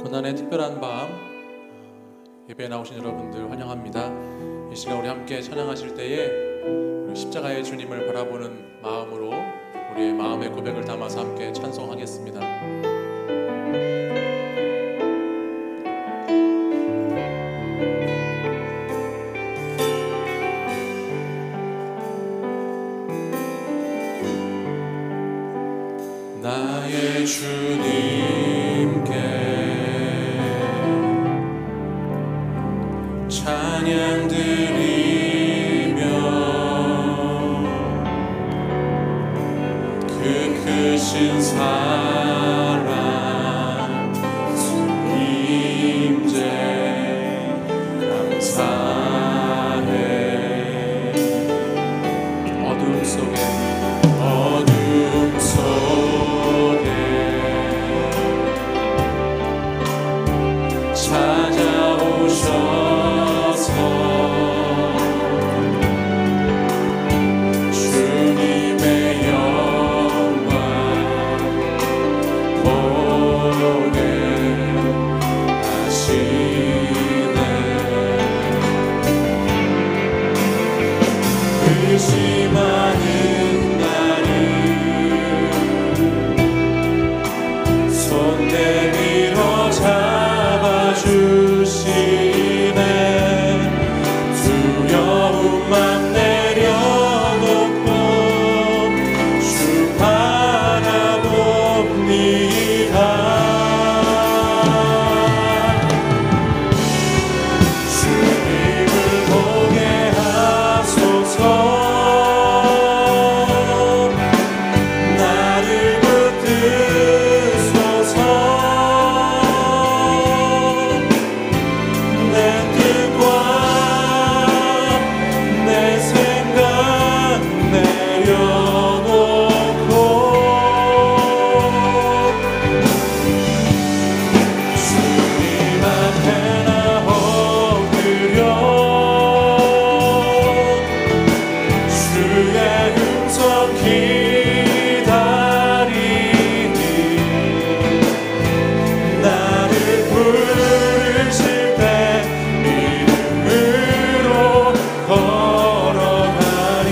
고난의 특별한 밤 예배에 나오신 여러분들 환영합니다. 이 시간 우리 함께 찬양하실 때에 우리 십자가의 주님을 바라보는 마음으로 우리의 마음의 고백을 담아서 함께 찬송하겠습니다. 나의 주님께 찬양 드리며 그 크신 사랑 주 임재 감사해. 어둠 속에 찾아오셔서 주님의 영광 보게 하시네. 의심하는 나를 손 내밀어 잡아주시네. 두려움만 내려놓고 주 바라봅니다. 주님을 보게 하소서. 나를 붙드소서. 내 뜻과 내 생각 내려놓고 주님 앞에 나 엎드려 주의 음성 기다리니 나를 부르실 때 믿음으로 걸어가리.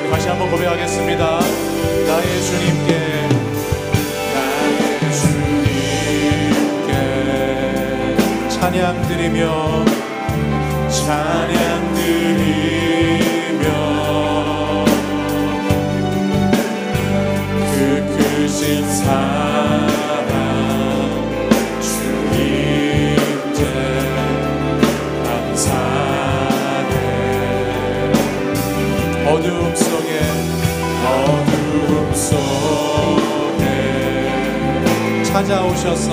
우리 다시 한번 고백하겠습니다. 나의 주님께 찬양 드리며 그 크신 사랑 주 임재 감사해. 어두움 속에 찾아오셔서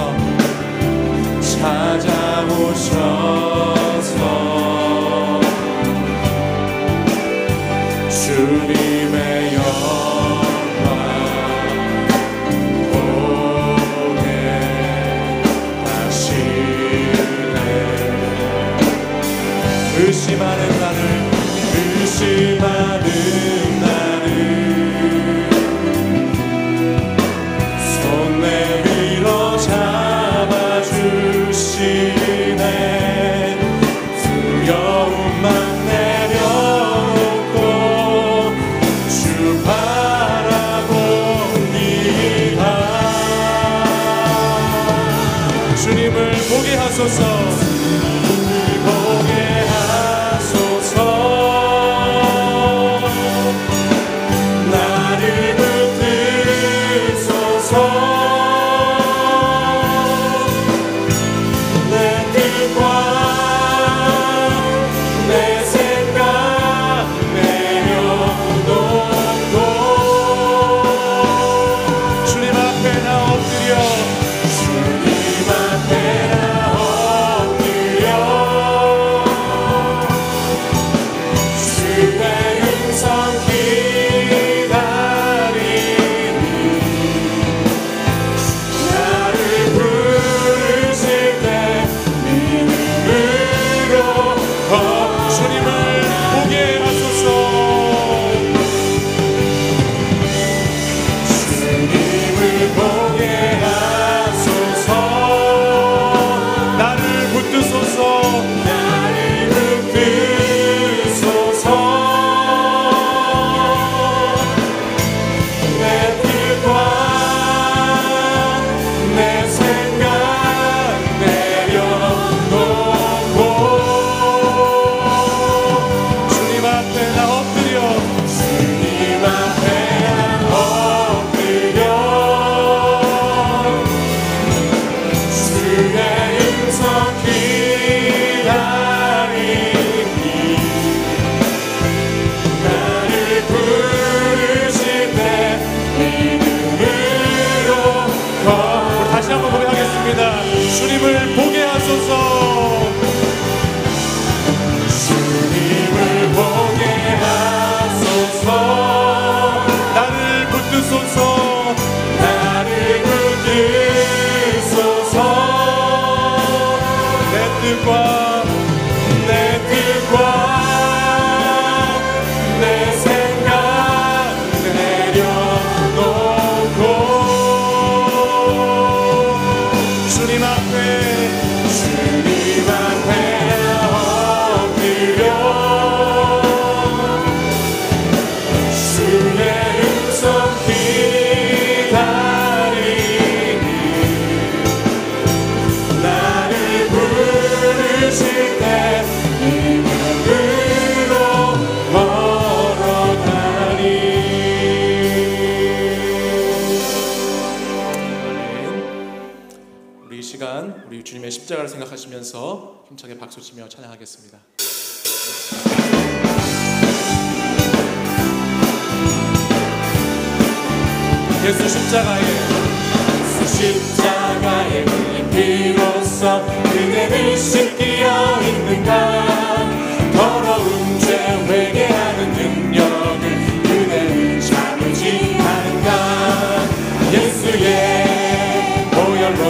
주님의 영광 보게 하시네. 의심하는 나를 손 내밀어 잡아주시네. 두려움만 내려놓고 주 바라봅니다. 주님을 보게 하소서. 보게 하소서. 나를 붙드소서. 내 뜻과 내 생각 내려놓고 주님 앞에 나 엎드려 주님 앞에 나 엎드려 주님을 보게 하소서. 주님을 보게 하소서. 나를 붙드소서. 나를 붙드소서. 내 뜻과 내 생각 내려놓고 주님 앞에 엎드려 주의 음성 기다리니 나를 부르실 때 이 맘으로 걸어가리. 우리 이 시간 우리 주님의 십자가를 생각하시면서 힘차게 박수치며 찬양하겠습니다. 예수 십자가에 흘린 피로써 그대를 씻기어 있는가. 더러운 죄 회개하는 능력을 그대는 참으지 않은가. 예수의 보혈로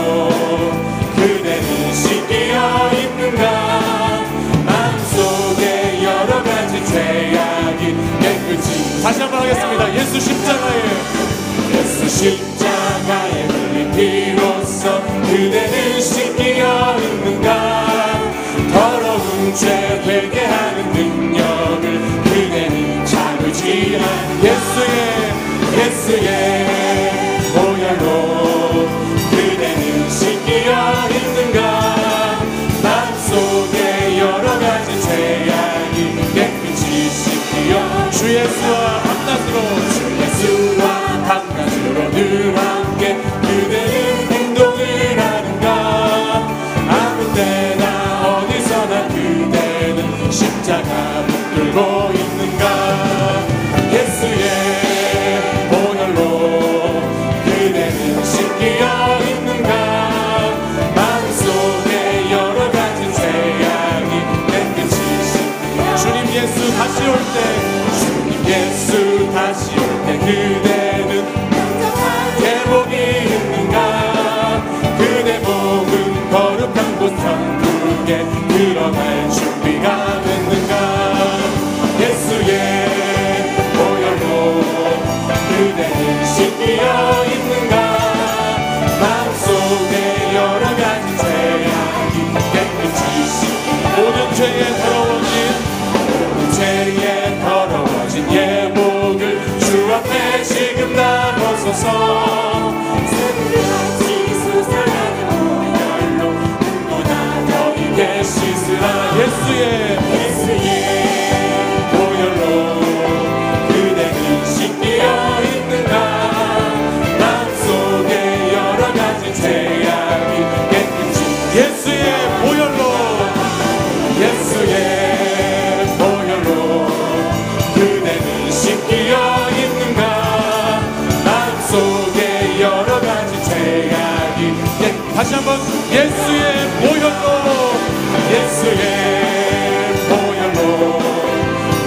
그대는 씻기어 있는가. 마음속에 여러 가지 죄악이 깨끗이. 다시 한번 하겠습니다. 예수 십자가에 흘린 피로써 그대는 씻기어 있는가. 더러운 죄 회개하는 능력을 그대는 참으지 않. 예수의 보혈로 그대는 씻기어 있는가. 마음속에 여러 가지 죄악이 깨끗이 씻기어. 주 예수와 밤낮으로 늘 함께 그대는 행동을 하는가. 아무 때나 어디서나 그대는 십자가 붙들고 있는가. 예수의 보혈로 그대는 씻기어 있는가. 마음속에 여러 가지 죄악이 깨끗이 씻기어. 주님 예수 다시 올 때 그대는 대복이 있는가. 그대 복은 거룩한 곳 천국에 들어갈 준비가 됐는가. 예수의 보혈로 그대는 씻기어 있는가. 마음속에 여러 가지 죄악이 깨끗이 씻기어. 모든 죄에 더러워진 예복을 주 앞에 지금 다 벗어서 새벽같이 솟아나는 보혈로 눈보다 더 익게 씻으라. 예수의 보혈로 그대는 씻기어 있는가. 마음속에 여러 가지 죄악이 깨끗이. 예수의 보혈로 그대는 씻기어 있는가. 마음속에 여러 가지 죄악이. 다시 한번 예수의 보혈로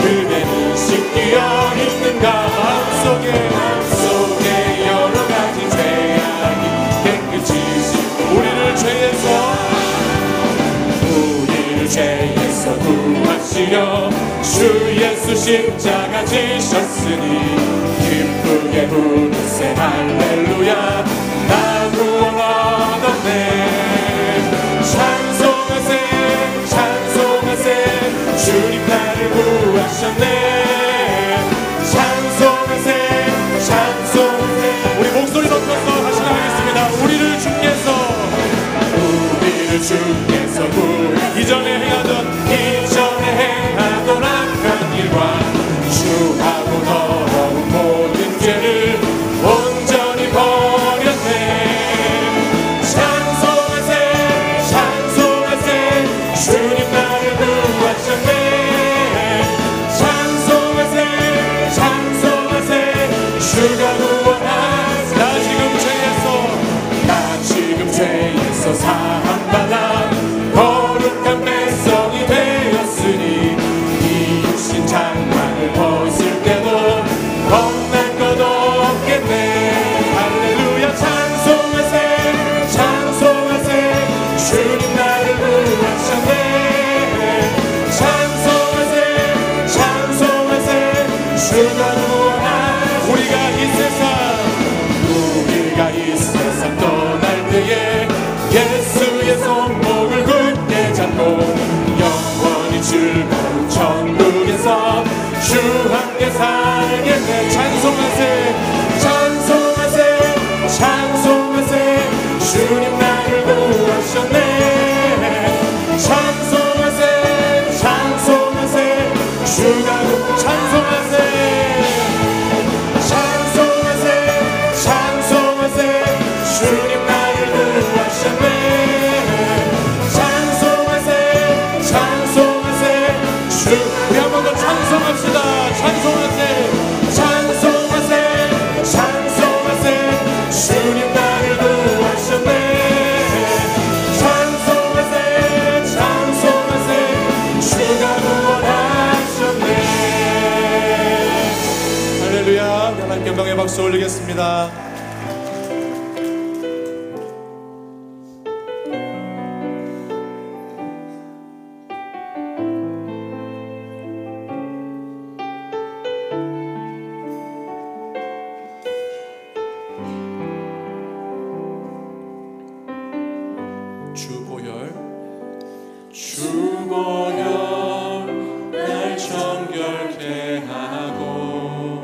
그대는 씻기어 있는가. 마음속에 여러 가지 죄악이 깨끗이 씻고 우리를 죄에서 구하시려 주 예수 십자가 지셨으니 기쁘게 부르세 할렐루야. 나 구원 얻었네. 찬송하세 주님 나를 구하셨네. 찬송하세. 우리 목소리 높여서 다시 나가겠습니다. 우리를 주께서 이전에 행하던 악한 일과 주하고 더러운 모든 죄를 온전히 버렸네. 찬송하세 주님 나를 구하셨네. 찬송하세 주가 구원하세. 나 지금 죄에서 사함받 때에 예수의 손목을 굳게 잡고 영원히 즐거운 천국에서 주 함께 살겠네. 찬송하세 찬송하세 찬송하세 주님 나를 구하셨네. 찬송하세 찬송하세 주가 찬송하세 찬송하세 찬송하세 주님 나를 구하셨네. 찬송하세 찬송하세 주 우리 한 번 더 찬송합시다. 찬송하세 찬송하세 찬송하세 주님 나를 구하셨네. 찬송하세 찬송하세 주가 구원하셨네. 할렐루야. 하나님 영광의 박수 올리겠습니다. 주보혈 날 정결케 하고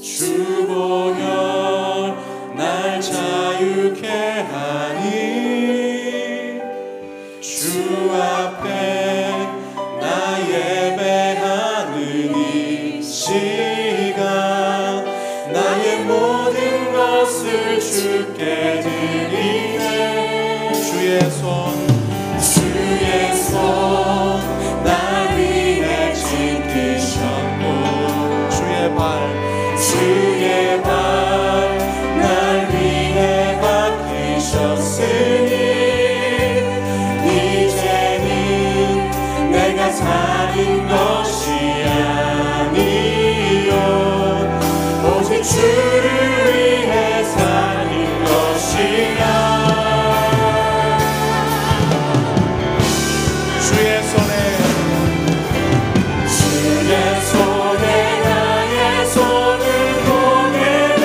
주보혈 날 자유케 하니 주 앞에 나 예배하는 이 시간 나의 모든 것을 주께 드리네. 주의 손 날 위해 지키셨고 주의 발 날 위해 박히셨으니 이제는 내가 사는 것이 아니요 오직 주를 위해 사는 것이야. 주의 손에 나의 손을 보내고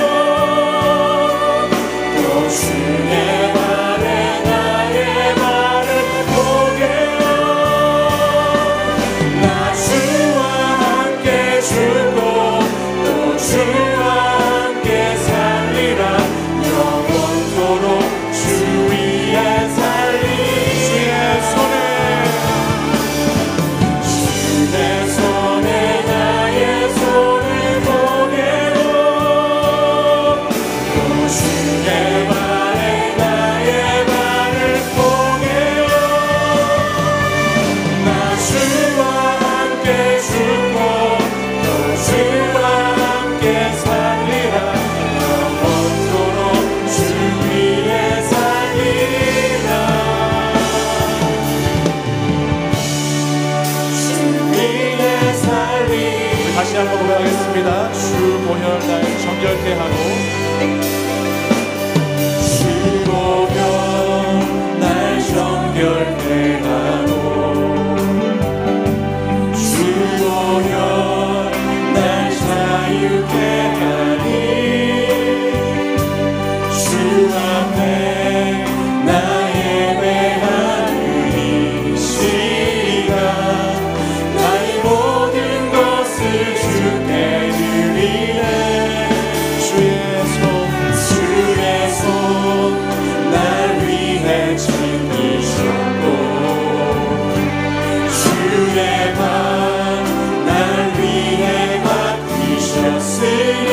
또 주의 발에 나의 발을 보게요. 나 주와 함께 죽고 또 주와 함께 살리라. 영원토록 주 위에 살리. 주의 손에 나의 손을 보내고 또 주의 발에 나의 발을 보내요. 나 주와 함께 죽고 또 주와 함께 살리라. 영원토록 주 위에 살리라. 다시 한번 고백하겠습니다. 주보혈 날 정결케 하고 주보혈 날 정결케 하고 주보혈 날 자유케 하니 주 앞에 나 예배하는 이 시간 나의 모든 것을 주께 드리네. 주의 손 날 위해 지키셨고 주의 발 날 위해 박히셨으니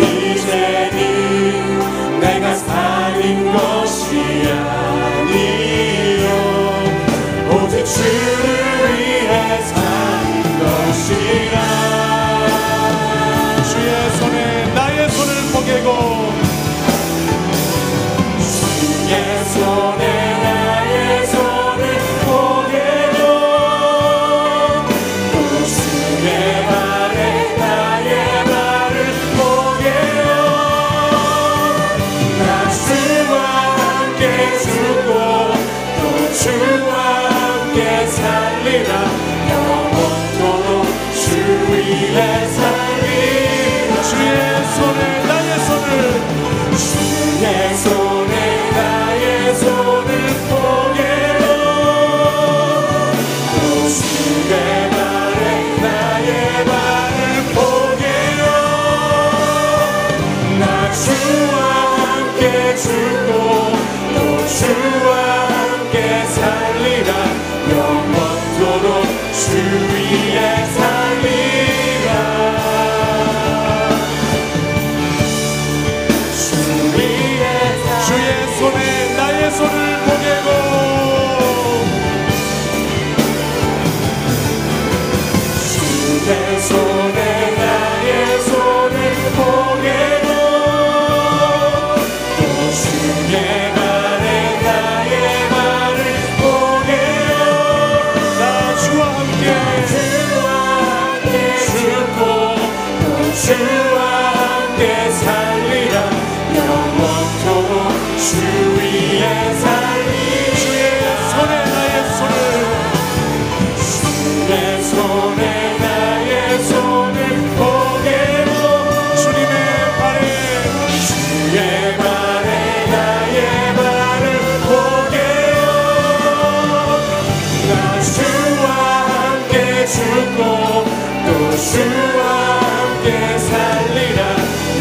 이제는 내가 사는 것이 아니요 오직 주를 위해 사는 것이라. 주의 손에 나의 손을 포개고 주의 손에 나의 손을 포개고 또 주의 발에 나의 발을 포개요. 나 주와 함께 죽고 또 주와 함께 살리라. 영원토록 주 위에 살리라. 주의 손에 나의 손을 주의 손에 나의 손을 포개로 또 주의 발에 나의 발을 포개요 나 주와 함께 죽고 또 주와 함께 살리라 영원토록 주 위에 살리라 주의 손에 나의 손을 포개고 주의 손에 나의 손을 포개고 또 주의 발에 나의 발을 포개요 나 주와 함께 죽고 또 주와 함께 살리라 영원토록 주 위에 살리 주의 손에 나의 손을 주의 손에 나의 손을 포개고 주님의 발에 주의 발에 나의 발을 포개요 나 주와 함께 죽고 또 주와 함께 살리라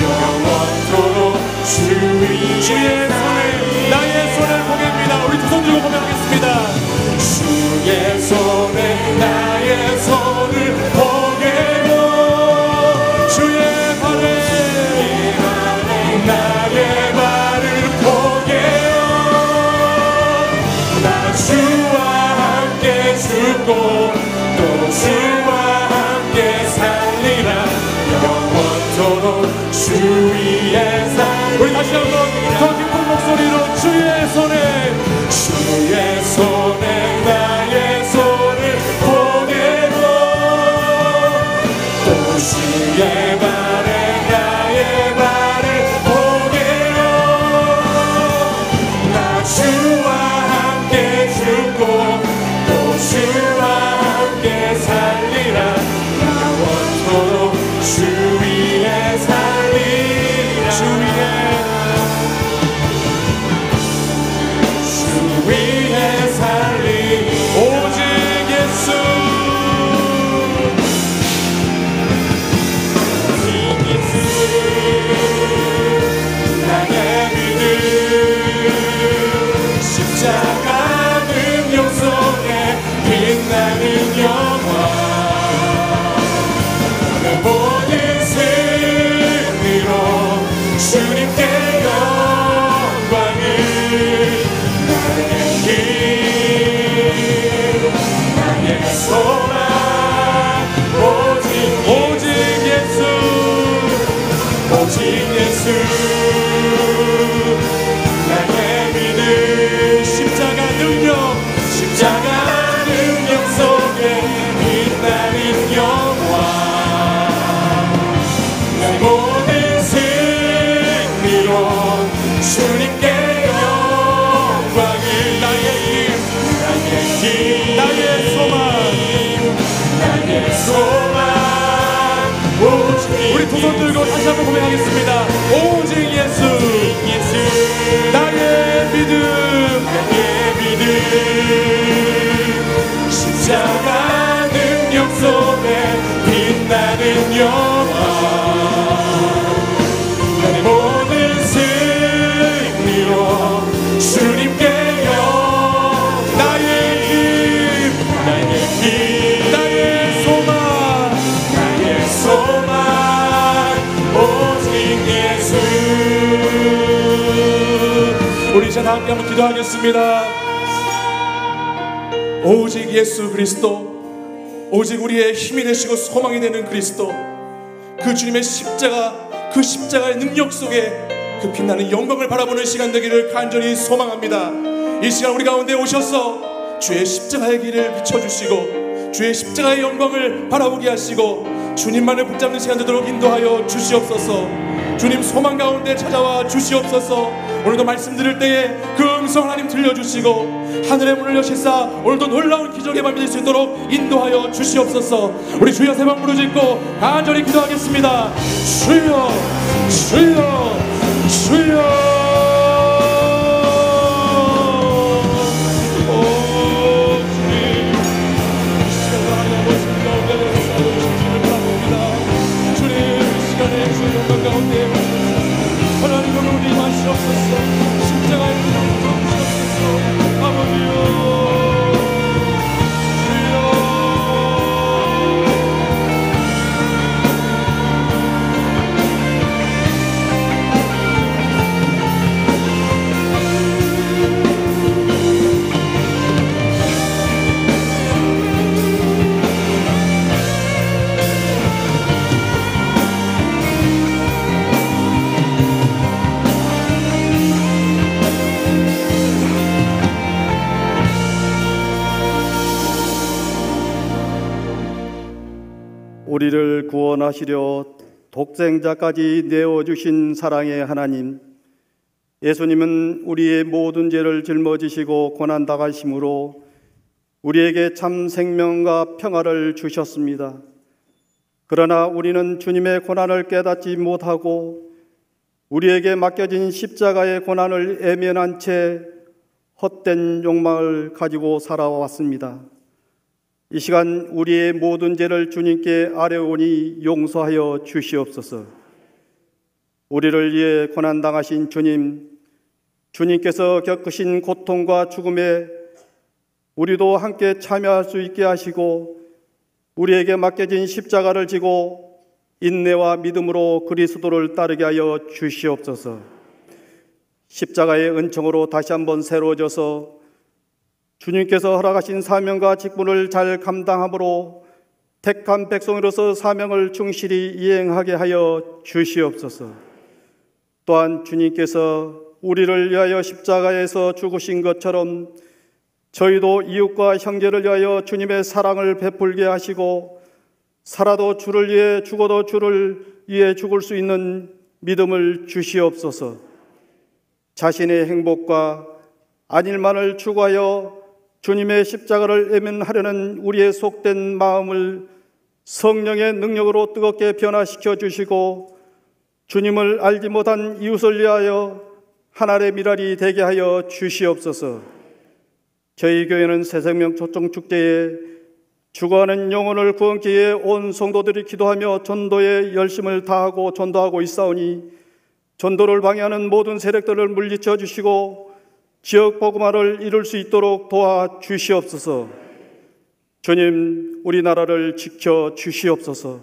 영원토록 주 위에 주의 손에 나의 손을 포개입니다. 우리 두 손 들고 고백하겠습니다. 주의 손에 나의 손을 포개고 주의 발에 나의 발을 포개요 나 주와 함께 죽고 또 주와 함께 살리라 영원토록 주 위에 살리라 우리 다시 한번 더 깊은 목소리로 주의 손에 나의 손을 포개고 또 주의 발에 나의 발을 포개요 나 주와 함께 죽고 또 주와 함께 살리라 영원토록 주 위에 살리라 주 위에 살리 오직 예수 나의 믿음 십자가 능력 속에 빛나는 영광 내 모든 승리로 주님께 영광을 나의 힘 나의 소망 오직 예수 나의 믿음 십자가 능력 속에 빛나는 영광 내 모든 승리로 주님께 영광을 나의 힘 나의 소망 우리 두 손 들고 다시 한번 고백하겠습니다. 오직 예수 나의 믿음 십자가 능력 속에 빛나는 영광 나의 모든 승리로 주님께 나의 힘 나의 소망 오직 예수 우리 이제 다 함께 한번 기도하겠습니다. 오직 예수 그리스도 오직 우리의 힘이 되시고 소망이 되는 그리스도 그 주님의 그 십자가의 능력 속에 그 빛나는 영광을 바라보는 시간 되기를 간절히 소망합니다. 이 시간 우리 가운데 오셔서 주의 십자가의 길을 비춰주시고 주의 십자가의 영광을 바라보게 하시고 주님만을 붙잡는 시간 되도록 인도하여 주시옵소서. 주님 소망 가운데 찾아와 주시옵소서. 오늘도 말씀 들을 때에 그 음성 하나님 들려주시고 하늘의 문을 여시사 오늘도 놀라운 기적의 밤이 될 수 있도록 인도하여 주시옵소서. 우리 주여 세 번 부르짖고 간절히 기도하겠습니다. 주여 주여 주여 우리를 구원하시려 독생자까지 내어주신 사랑의 하나님, 예수님은 우리의 모든 죄를 짊어지시고 고난당하심으로 우리에게 참 생명과 평화를 주셨습니다. 그러나 우리는 주님의 고난을 깨닫지 못하고 우리에게 맡겨진 십자가의 고난을 외면한 채 헛된 욕망을 가지고 살아왔습니다. 이 시간 우리의 모든 죄를 주님께 아뢰오니 용서하여 주시옵소서. 우리를 위해 고난당하신 주님, 주님께서 겪으신 고통과 죽음에 우리도 함께 참여할 수 있게 하시고 우리에게 맡겨진 십자가를 지고 인내와 믿음으로 그리스도를 따르게 하여 주시옵소서. 십자가의 은총으로 다시 한번 새로워져서 주님께서 허락하신 사명과 직분을 잘 감당함으로 택한 백성으로서 사명을 충실히 이행하게 하여 주시옵소서. 또한 주님께서 우리를 위하여 십자가에서 죽으신 것처럼 저희도 이웃과 형제를 위하여 주님의 사랑을 베풀게 하시고 살아도 주를 위해 죽어도 주를 위해 죽을 수 있는 믿음을 주시옵소서. 자신의 행복과 안일만을 추구하여 주님의 십자가를 외면하려는 우리의 속된 마음을 성령의 능력으로 뜨겁게 변화시켜 주시고 주님을 알지 못한 이웃을 위하여 하나님의 미랄이 되게 하여 주시옵소서. 저희 교회는 새생명 초청축제에 죽어가는 영혼을 구원기 위해 온 성도들이 기도하며 전도에 열심을 다하고 전도하고 있사오니 전도를 방해하는 모든 세력들을 물리쳐 주시고 지역 복음화를 이룰 수 있도록 도와주시옵소서. 주님, 우리나라를 지켜 주시옵소서.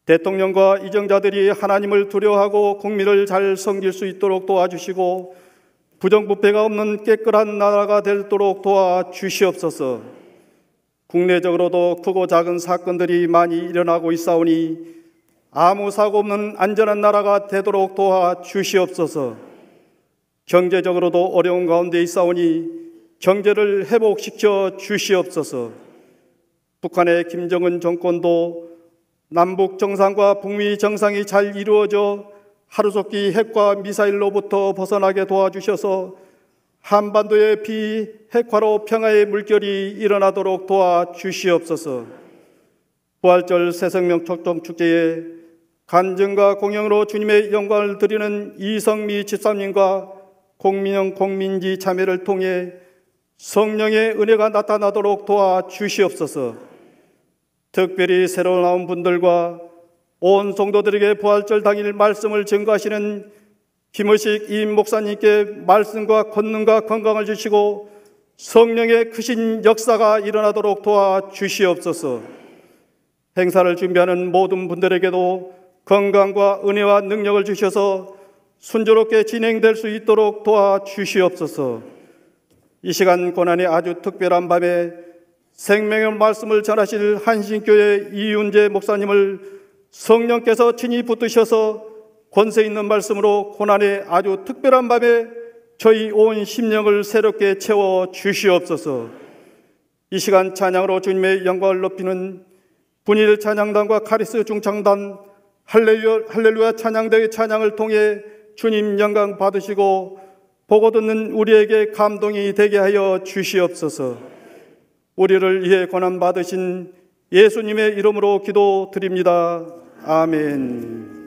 대통령과 이정자들이 하나님을 두려워하고 국민을 잘 섬길 수 있도록 도와주시고 부정부패가 없는 깨끗한 나라가 되도록 도와주시옵소서. 국내적으로도 크고 작은 사건들이 많이 일어나고 있사오니 아무 사고 없는 안전한 나라가 되도록 도와주시옵소서. 경제적으로도 어려운 가운데 있사오니 경제를 회복시켜 주시옵소서. 북한의 김정은 정권도 남북 정상과 북미 정상이 잘 이루어져 하루속히 핵과 미사일로부터 벗어나게 도와주셔서 한반도의 비핵화로 평화의 물결이 일어나도록 도와주시옵소서. 부활절 새생명 초청축제에 간증과 공연으로 주님의 영광을 드리는 이성미 집사님과 공민영 공민지 자매를 통해 성령의 은혜가 나타나도록 도와주시옵소서. 특별히 새로 나온 분들과 온 성도들에게 부활절 당일 말씀을 증거하시는 김의식 이임 목사님께 말씀과 권능과 건강을 주시고 성령의 크신 역사가 일어나도록 도와주시옵소서. 행사를 준비하는 모든 분들에게도 건강과 은혜와 능력을 주셔서 순조롭게 진행될 수 있도록 도와주시옵소서. 이 시간 고난의 아주 특별한 밤에 생명의 말씀을 전하실 한신교회 이윤재 목사님을 성령께서 친히 붙드셔서 권세 있는 말씀으로 고난의 아주 특별한 밤에 저희 온 심령을 새롭게 채워 주시옵소서. 이 시간 찬양으로 주님의 영광을 높이는 분일 찬양단과 카리스 중창단 할렐루야 찬양대의 찬양을 통해 주님 영광 받으시고 보고 듣는 우리에게 감동이 되게 하여 주시옵소서. 우리를 위해 고난 받으신 예수님의 이름으로 기도드립니다. 아멘.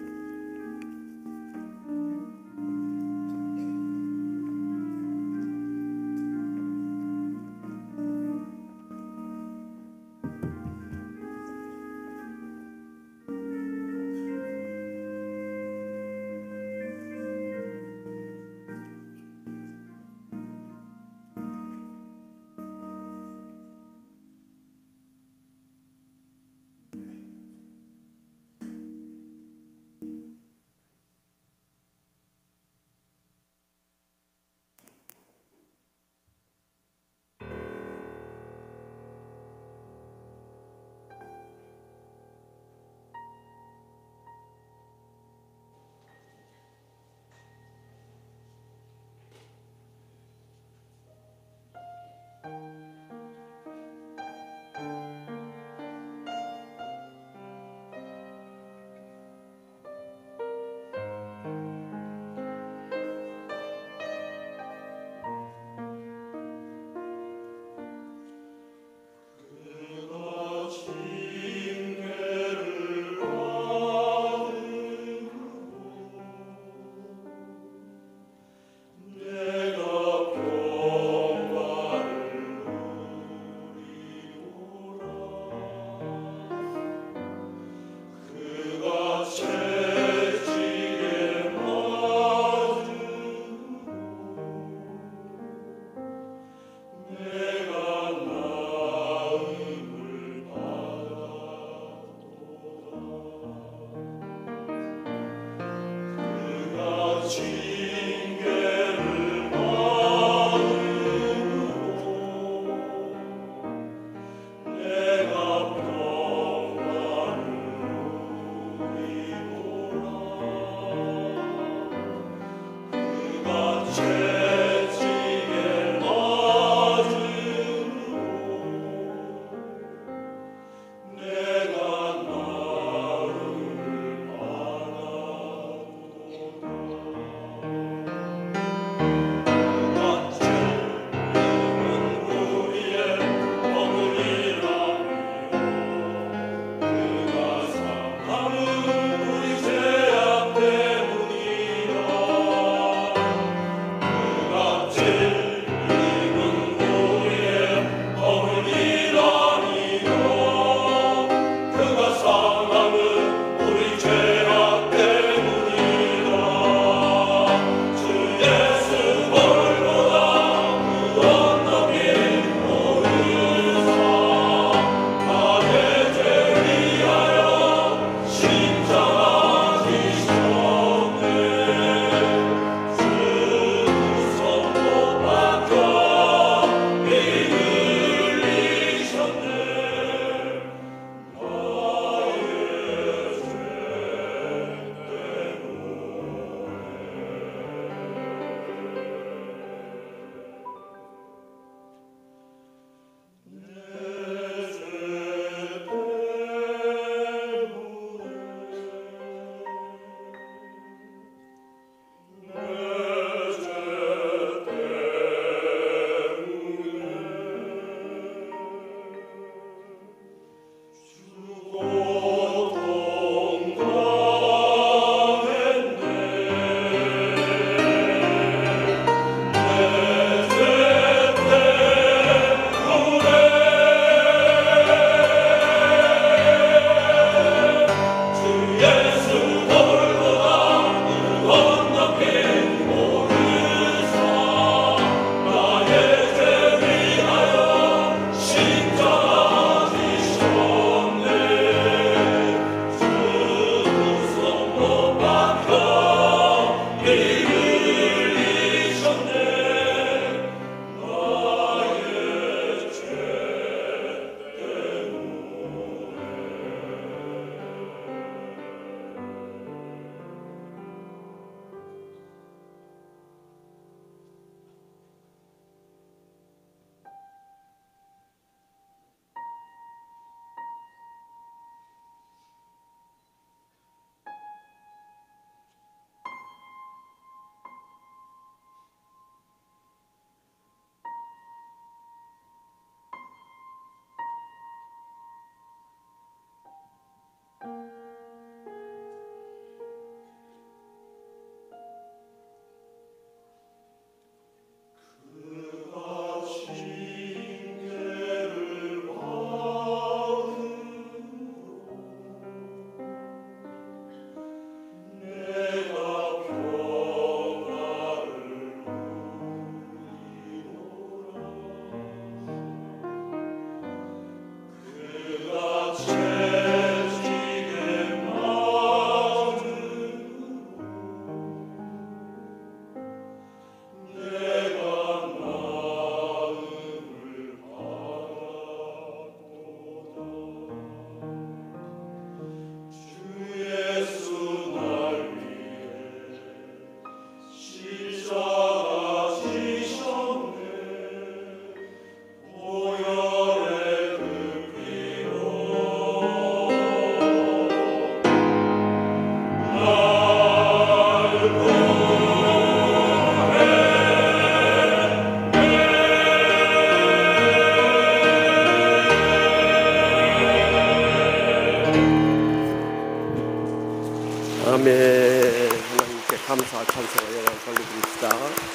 감사합니다.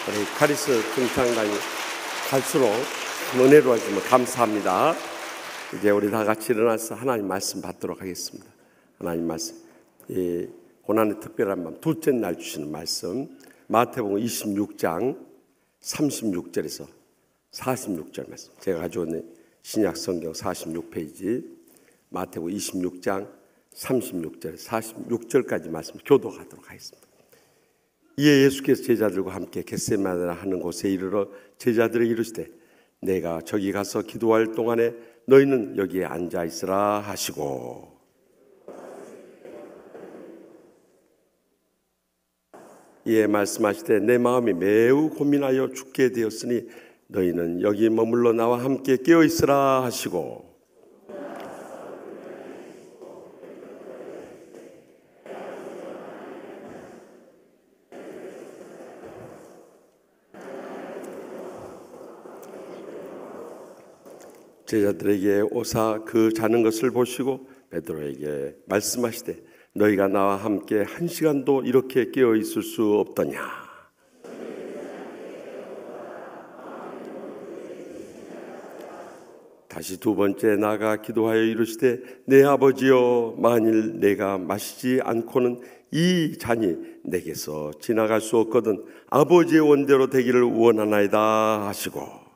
우리 카리스 중창단이 갈수록 은혜로워지면 감사합니다. 이제 우리 다 같이 일어나서 하나님 말씀 받도록 하겠습니다. 하나님 말씀, 이 고난의 특별한 밤 둘째 날 주시는 말씀, 마태복음 26장 36절에서 46절 말씀. 제가 가져온 신약 성경 46페이지 마태복음 26장 36절 46절까지 말씀 교독하도록 하겠습니다. 이에 예수께서 제자들과 함께 겟세마네 하는 곳에 이르러 제자들에게 이르시되 내가 저기 가서 기도할 동안에 너희는 여기에 앉아 있으라 하시고, 이에 말씀하시되 내 마음이 매우 고민하여 죽게 되었으니 너희는 여기 머물러 나와 함께 깨어 있으라 하시고, 제자들에게 오사 그 자는 것을 보시고 베드로에게 말씀하시되 너희가 나와 함께 한 시간도 이렇게 깨어 있을 수 없더냐. 다시 두 번째 나아가 기도하여 이르시되 내 아버지여, 만일 내가 마시지 않고는 이 잔이 내게서 지나갈 수 없거든 아버지의 원대로 되기를 원하나이다 하시고,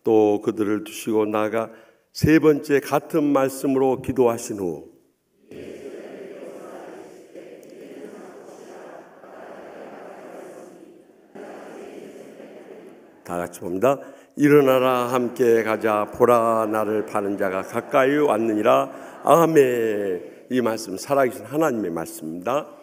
또 그들을 두시고 나아가 세 번째 같은 말씀으로 기도하신 후 다 같이 봅니다. 일어나라 함께 가자 보라 나를 파는 자가 가까이 왔느니라. 아멘. 이 말씀 살아계신 하나님의 말씀입니다.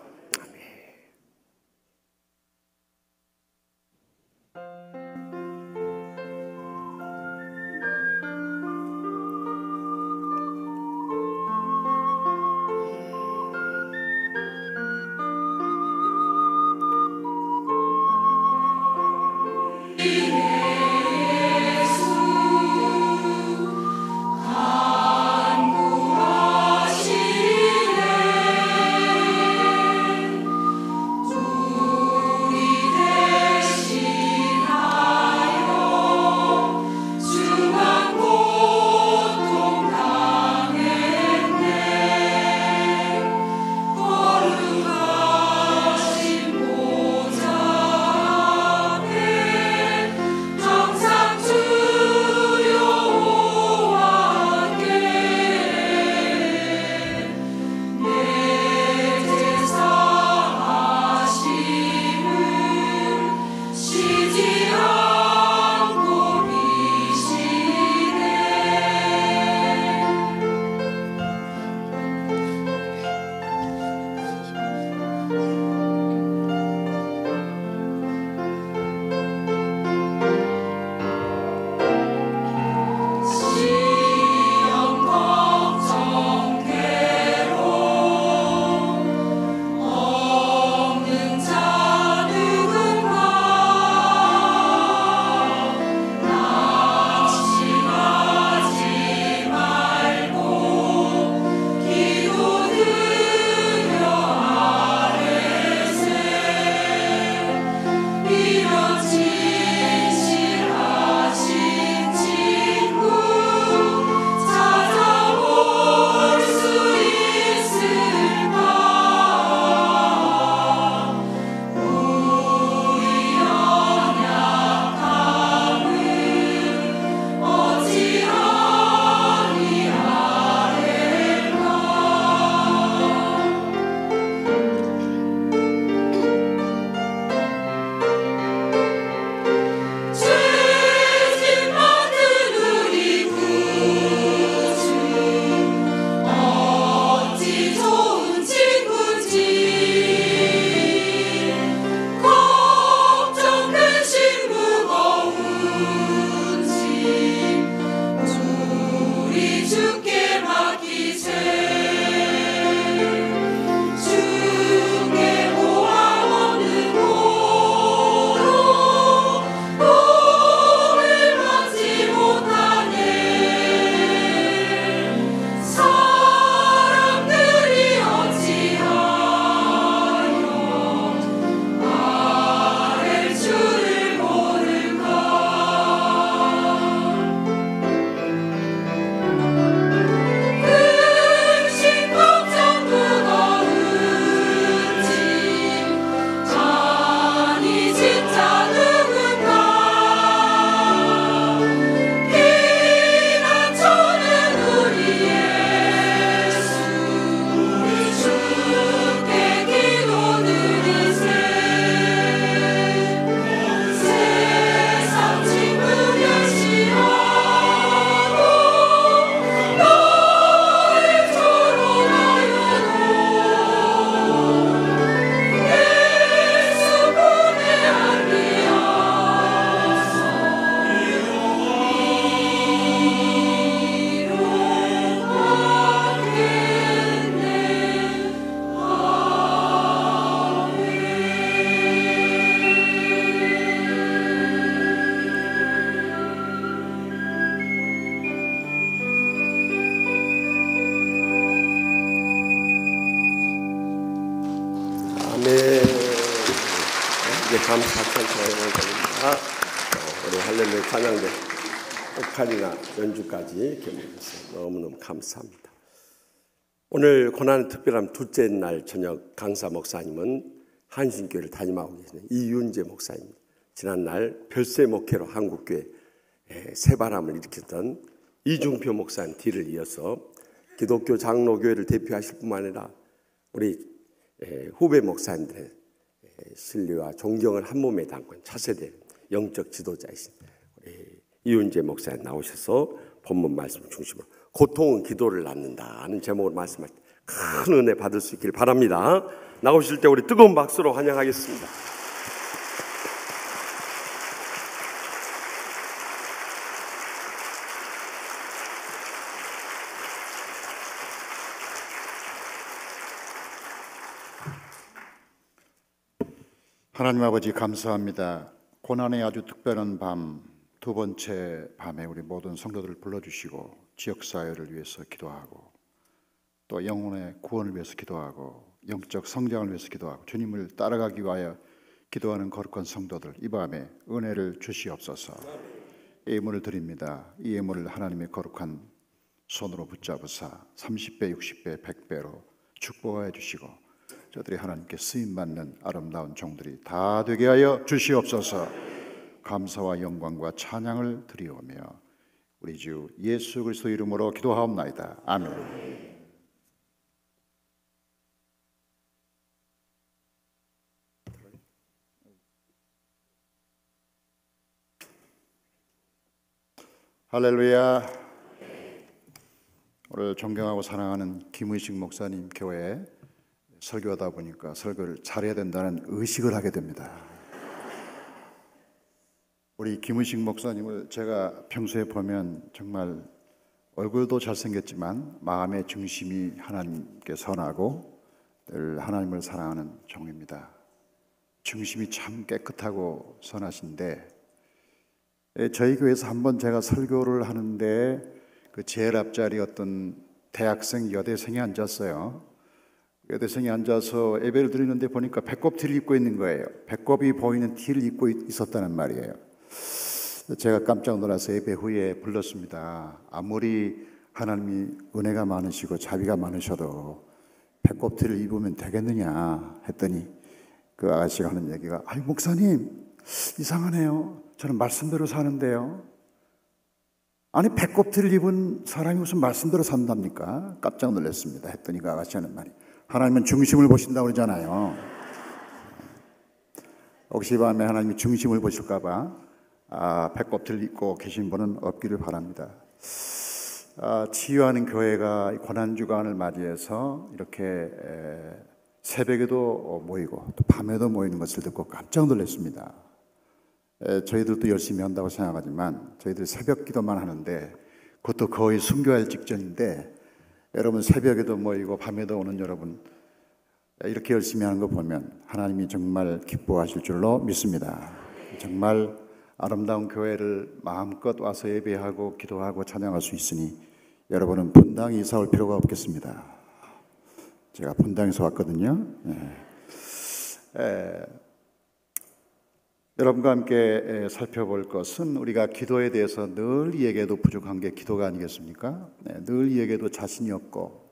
아멘. 이제 감사 찬양을 드립니다. 우리 할렐루야 찬양대 오카리나 연주까지 이렇게 모여서 너무너무 감사합니다. 오늘 고난의 특별한 둘째 날 저녁 강사 목사님은 한신교회를 담임하고 계시는 이윤재 목사입니다. 지난날 별세 목회로 한국교회 새바람을 일으켰던 이중표 목사님 뒤를 이어서 기독교 장로교회를 대표하실 뿐만 아니라 우리 후배 목사님들의 신뢰와 존경을 한 몸에 담고 차세대 영적 지도자이신 우리 이윤재 목사님 나오셔서 본문 말씀 중심으로 고통은 기도를 낳는다는 제목으로 말씀할 때 큰 은혜 받을 수 있기를 바랍니다. 나오실 때 우리 뜨거운 박수로 환영하겠습니다. 하나님 아버지 감사합니다. 고난의 아주 특별한 밤, 두 번째 밤에 우리 모든 성도들을 불러주시고 지역사회를 위해서 기도하고 또 영혼의 구원을 위해서 기도하고 영적 성장을 위해서 기도하고 주님을 따라가기 위하여 기도하는 거룩한 성도들, 이 밤에 은혜를 주시옵소서. 예물을 드립니다. 이 예물을 하나님의 거룩한 손으로 붙잡으사 30배, 60배, 100배로 축복하여 주시고 저들이 하나님께 쓰임받는 아름다운 종들이 다 되게 하여 주시옵소서. 감사와 영광과 찬양을 드리오며 우리 주 예수 그리스도 이름으로 기도하옵나이다. 아멘. 할렐루야. 오늘 존경하고 사랑하는 김의식 목사님 교회에 설교하다 보니까 설교를 잘해야 된다는 의식을 하게 됩니다. 우리 김의식 목사님을 제가 평소에 보면 정말 얼굴도 잘생겼지만 마음의 중심이 하나님께 선하고 늘 하나님을 사랑하는 종입니다. 중심이 참 깨끗하고 선하신데 저희 교회에서 한번 제가 설교를 하는데 그 제일 앞자리 어떤 대학생 여대생이 앉았어요. 여대생이 앉아서 예배를 드리는데 보니까 배꼽 티를 입고 있는 거예요. 배꼽이 보이는 티를 입고 있었다는 말이에요. 제가 깜짝 놀라서 예배 후에 불렀습니다. 아무리 하나님이 은혜가 많으시고 자비가 많으셔도 배꼽 티를 입으면 되겠느냐 했더니 그 아가씨가 하는 얘기가 아이 목사님 이상하네요. 저는 말씀대로 사는데요. 아니 배꼽티를 입은 사람이 무슨 말씀대로 산답니까? 깜짝 놀랐습니다. 했더니 그 아가씨 하는 말이 하나님은 중심을 보신다고 그러잖아요. 혹시 밤에 하나님이 중심을 보실까 봐 배꼽티를 입고 계신 분은 없기를 바랍니다. 치유하는 교회가 고난주간을 맞이해서 이렇게 새벽에도 모이고 또 밤에도 모이는 것을 듣고 깜짝 놀랐습니다. 저희들도 열심히 한다고 생각하지만 저희들 새벽 기도만 하는데 그것도 거의 순교할 직전인데 여러분 새벽에도 모이고 밤에도 오는 여러분 이렇게 열심히 하는 거 보면 하나님이 정말 기뻐하실 줄로 믿습니다. 정말 아름다운 교회를 마음껏 와서 예배하고 기도하고 찬양할 수 있으니 여러분은 분당에 이사 올 필요가 없겠습니다. 제가 분당에서 왔거든요. 여러분과 함께 살펴볼 것은 우리가 기도에 대해서 늘 이에게도 부족한 게 기도가 아니겠습니까? 늘 이에게도 자신이 없고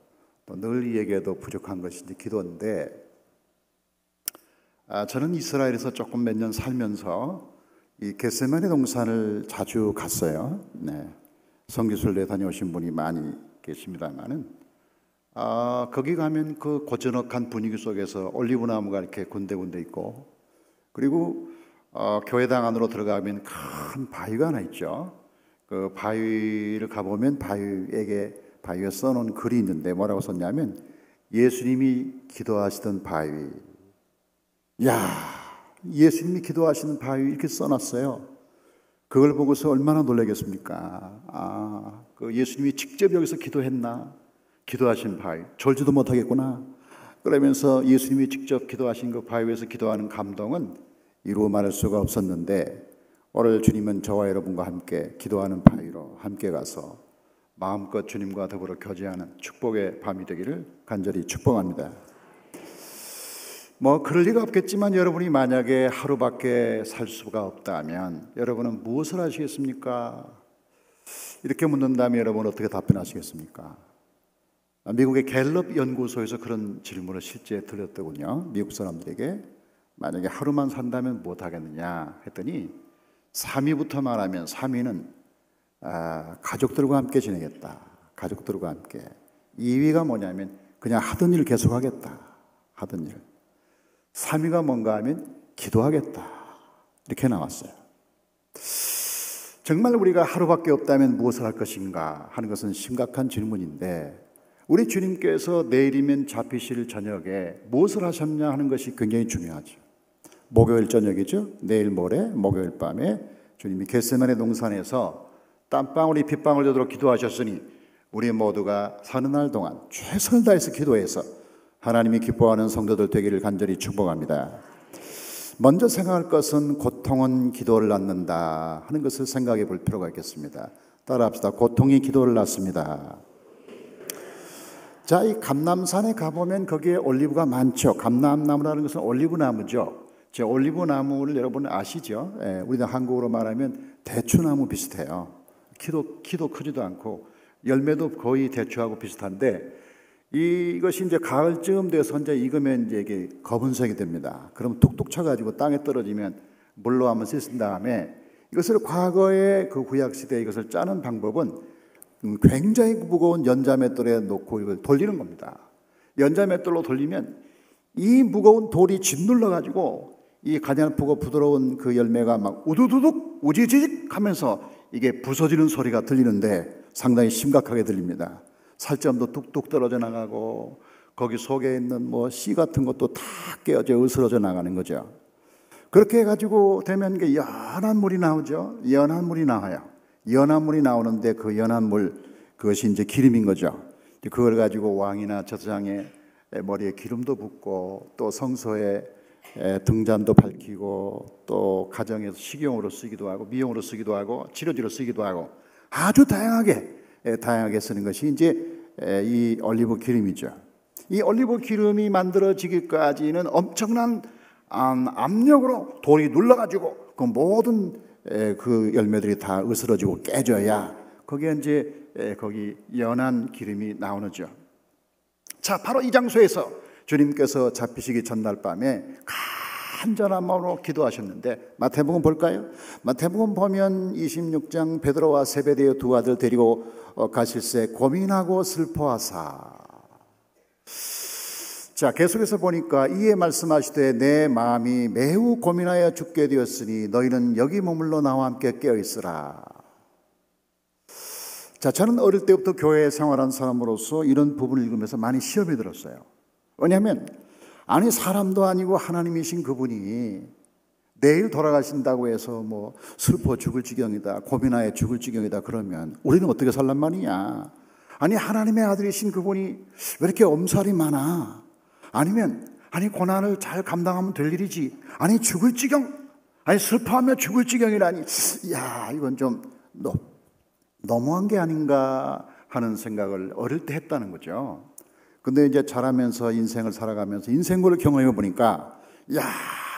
또 늘 이에게도 부족한 것이 이제 기도인데 저는 이스라엘에서 조금 몇 년 살면서 이 겟세마네 동산을 자주 갔어요. 성지순례 다녀오신 분이 많이 계십니다만은 거기 가면 그 고즈넉한 분위기 속에서 올리브나무가 이렇게 군데군데 있고 그리고 교회당 안으로 들어가면 큰 바위가 하나 있죠. 그 바위를 가보면 바위에 써놓은 글이 있는데 뭐라고 썼냐면 예수님이 기도하시던 바위. 야, 예수님이 기도하시는 바위 이렇게 써놨어요. 그걸 보고서 얼마나 놀라겠습니까? 그 예수님이 직접 여기서 기도했나? 기도하신 바위. 졸지도 못하겠구나. 그러면서 예수님이 직접 기도하신 그 바위 위에서 기도하는 감동은 이루 말할 수가 없었는데 오늘 주님은 저와 여러분과 함께 기도하는 바위로 함께 가서 마음껏 주님과 더불어 교제하는 축복의 밤이 되기를 간절히 축복합니다. 그럴 리가 없겠지만 여러분이 만약에 하루밖에 살 수가 없다면 여러분은 무엇을 하시겠습니까? 이렇게 묻는다면 여러분은 어떻게 답변하시겠습니까? 미국의 갤럽 연구소에서 그런 질문을 실제 들렸더군요. 미국 사람들에게 만약에 하루만 산다면 무엇 하겠느냐 했더니 3위부터 말하면 3위는 가족들과 함께 지내겠다. 가족들과 함께. 2위가 뭐냐면 그냥 하던 일 계속하겠다. 하던 일. 3위가 뭔가 하면 기도하겠다. 이렇게 나왔어요. 정말 우리가 하루밖에 없다면 무엇을 할 것인가 하는 것은 심각한 질문인데 우리 주님께서 내일이면 잡히실 저녁에 무엇을 하셨냐 하는 것이 굉장히 중요하죠. 목요일 저녁이죠. 내일 모레 목요일 밤에 주님이 겟세마네 동산에서 땀방울이 핏방울 되도록 기도하셨으니 우리 모두가 사는 날 동안 최선을 다해서 기도해서 하나님이 기뻐하는 성도들 되기를 간절히 축복합니다. 먼저 생각할 것은 고통은 기도를 낳는다 하는 것을 생각해 볼 필요가 있겠습니다. 따라합시다. 고통이 기도를 낳습니다. 자, 이 감람산에 가보면 거기에 올리브가 많죠. 감람나무라는 것은 올리브나무죠. 제 올리브나무를 여러분 아시죠? 우리가 한국어로 말하면 대추나무 비슷해요. 키도 크지도 않고 열매도 거의 대추하고 비슷한데 이것이 이제 가을쯤 돼서 이제 익으면 이제 이게 검은색이 됩니다. 그럼 툭툭 쳐가지고 땅에 떨어지면 물로 한번 씻은 다음에 이것을 과거의 그 구약시대에 이것을 짜는 방법은 굉장히 무거운 연자맷돌에 놓고 이걸 돌리는 겁니다. 연자맷돌로 돌리면 이 무거운 돌이 짓눌러가지고 이 가냘프고 부드러운 그 열매가 막 우두두둑 우지지직 하면서 이게 부서지는 소리가 들리는데 상당히 심각하게 들립니다. 살점도 뚝뚝 떨어져 나가고 거기 속에 있는 씨 같은 것도 다 깨어져 으스러져 나가는 거죠. 그렇게 해가지고 되면 이게 연한 물이 나오죠. 연한 물이 나와요. 연한 물이 나오는데 그 연한 물 그것이 이제 기름인 거죠. 그걸 가지고 왕이나 제사장의 머리에 기름도 붓고 또 성소에 등잔도 밝히고 또 가정에서 식용으로 쓰기도 하고 미용으로 쓰기도 하고 치료제로 쓰기도 하고 아주 다양하게 쓰는 것이 이제 이 올리브 기름이죠. 이 올리브 기름이 만들어지기까지는 엄청난 압력으로 돌이 눌러가지고 그 모든 그 열매들이 다 으스러지고 깨져야 거기에 이제 거기 연한 기름이 나오죠. 자, 바로 이 장소에서 주님께서 잡히시기 전날 밤에 간절한 마음으로 기도하셨는데 마태복음 볼까요? 마태복음 보면 26장 베드로와 세베대의 두 아들 데리고 가실새 고민하고 슬퍼하사. 자, 계속해서 보니까 이에 말씀하시되 내 마음이 매우 고민하여 죽게 되었으니 너희는 여기 머물러 나와 함께 깨어있으라. 자, 저는 어릴 때부터 교회에 생활한 사람으로서 이런 부분을 읽으면서 많이 시험이 들었어요. 왜냐하면 아니 사람도 아니고 하나님이신 그분이 내일 돌아가신다고 해서 슬퍼 죽을 지경이다, 고민하여 죽을 지경이다 그러면 우리는 어떻게 살란 말이냐. 아니 하나님의 아들이신 그분이 왜 이렇게 엄살이 많아. 아니면 고난을 잘 감당하면 될 일이지. 아니 죽을 지경, 슬퍼하며 죽을 지경이라니. 야, 이건 좀 너무한 게 아닌가 하는 생각을 어릴 때 했다는 거죠. 근데 이제 자라면서 인생을 살아가면서 인생고를 경험해 보니까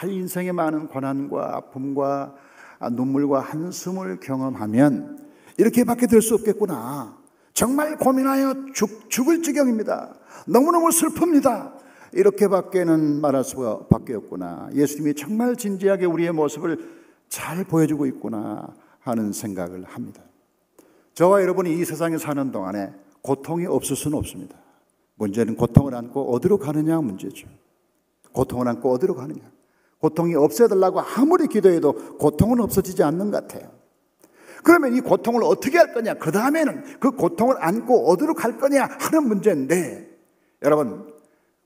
인생의 많은 고난과 아픔과 눈물과 한숨을 경험하면 이렇게밖에 될 수 없겠구나. 정말 고민하여 죽을 지경입니다. 너무너무 슬픕니다. 이렇게밖에는 말할 수가 밖에 없구나. 예수님이 정말 진지하게 우리의 모습을 잘 보여주고 있구나 하는 생각을 합니다. 저와 여러분이 이 세상에 사는 동안에 고통이 없을 수는 없습니다. 문제는 고통을 안고 어디로 가느냐 문제죠. 고통을 안고 어디로 가느냐. 고통이 없애달라고 아무리 기도해도 고통은 없어지지 않는 것 같아요. 그러면 이 고통을 어떻게 할 거냐, 그 다음에는 그 고통을 안고 어디로 갈 거냐 하는 문제인데, 여러분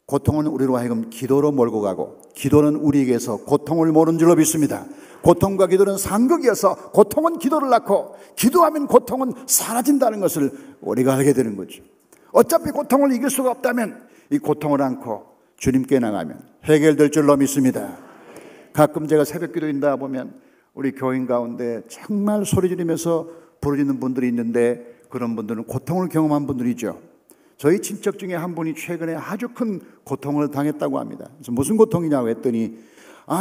고통은 우리로 하여금 기도로 몰고 가고 기도는 우리에게서 고통을 모는 줄로 믿습니다. 고통과 기도는 상극이어서 고통은 기도를 낳고 기도하면 고통은 사라진다는 것을 우리가 알게 되는 거죠. 어차피 고통을 이길 수가 없다면 이 고통을 안고 주님께 나가면 해결될 줄로 믿습니다. 가끔 제가 새벽 기도 인다 보면 우리 교인 가운데 정말 소리 지르면서 부르짖는 분들이 있는데 그런 분들은 고통을 경험한 분들이죠. 저희 친척 중에 한 분이 최근에 아주 큰 고통을 당했다고 합니다. 그래서 무슨 고통이냐고 했더니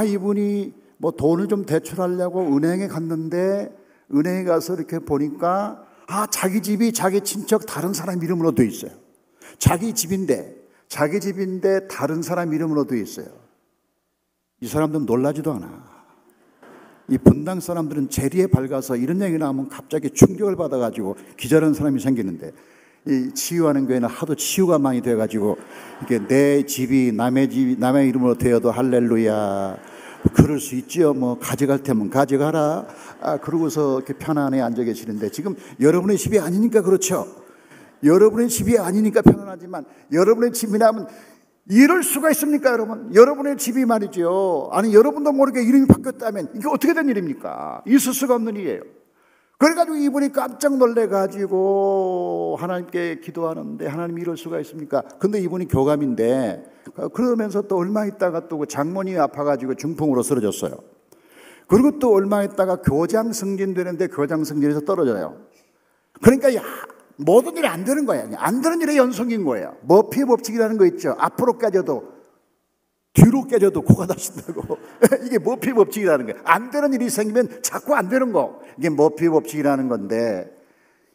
이분이 뭐 돈을 좀 대출하려고 은행에 갔는데 은행에 가서 이렇게 보니까 자기 집이 자기 친척 다른 사람 이름으로 돼 있어요. 자기 집인데 다른 사람 이름으로 돼 있어요. 이 사람들은 놀라지도 않아. 이 분당 사람들은 재리에 밝아서 이런 얘기 나오면 갑자기 충격을 받아가지고 기절하는 사람이 생기는데, 이 치유하는 교회는 하도 치유가 많이 돼가지고 이게 내 집이 남의 이름으로 되어도 할렐루야. 그럴 수 있지요. 뭐 가져갈 테면 가져가라. 그러고서 이렇게 편안히 앉아 계시는데, 지금 여러분의 집이 아니니까 그렇죠. 여러분의 집이 아니니까 편안하지만 여러분의 집이라면 이럴 수가 있습니까, 여러분? 여러분의 집이 말이죠. 아니, 여러분도 모르게 이름이 바뀌었다면 이게 어떻게 된 일입니까? 있을 수가 없는 일이에요. 그래가지고 이분이 깜짝 놀래가지고 하나님께 기도하는데, 하나님이 이럴 수가 있습니까? 근데 이분이 교감인데, 그러면서 또 얼마 있다가 또 그 장모님이 아파가지고 중풍으로 쓰러졌어요. 그리고 또 얼마 있다가 교장 승진되는데 교장 승진에서 떨어져요. 그러니까 모든 일이 안 되는 거야. 안 되는 일의 연속인 거예요. 머피의 법칙이라는 거 있죠. 앞으로 깨져도 뒤로 깨져도 코가 다친다고. 이게 머피의 법칙이라는 거예요. 안 되는 일이 생기면 자꾸 안 되는 거. 이게 머피의 법칙이라는 건데,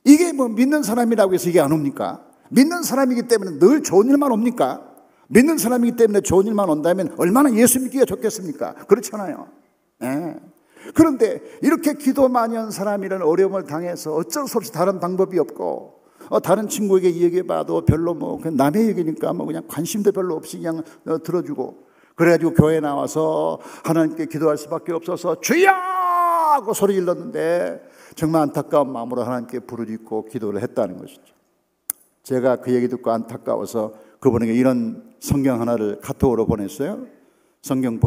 이게 뭐 믿는 사람이라고 해서 이게 안 옵니까? 믿는 사람이기 때문에 늘 좋은 일만 옵니까? 믿는 사람이기 때문에 좋은 일만 온다면 얼마나 예수 믿기가 좋겠습니까? 그렇잖아요. 네. 그런데 이렇게 기도 많이 한 사람이라는 어려움을 당해서 어쩔 수 없이 다른 방법이 없고, 다른 친구에게 얘기해봐도 별로 뭐 그냥 남의 얘기니까 뭐 그냥 관심도 별로 없이 그냥 들어주고, 그래가지고 교회 나와서 하나님께 기도할 수밖에 없어서 주여! 하고 소리 질렀는데 정말 안타까운 마음으로 하나님께 부르짖고 기도를 했다는 것이죠. 제가 그 얘기 듣고 안타까워서 그분에게 이런 성경 하나를 카톡으로 보냈어요. 성경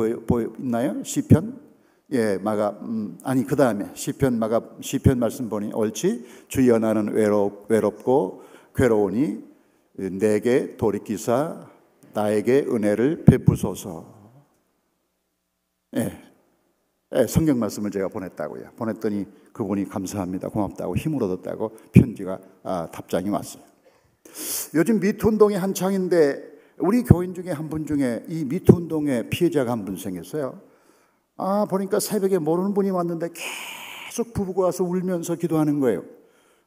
있나요? 시편? 예, 그 다음에 시편 말씀 보니 옳지. 주여 나는 외롭고 괴로우니 내게 돌이키사 나에게 은혜를 베푸소서. 예, 성경 말씀을 제가 보냈다고요. 보냈더니 그분이 감사합니다, 고맙다고, 힘을 얻었다고 편지가 답장이 왔어요. 요즘 미투 운동이 한창인데 우리 교인 중에 한 분 중에 이 미투 운동의 피해자가 한 분 생겼어요. 보니까 새벽에 모르는 분이 왔는데 계속 부부가 와서 울면서 기도하는 거예요.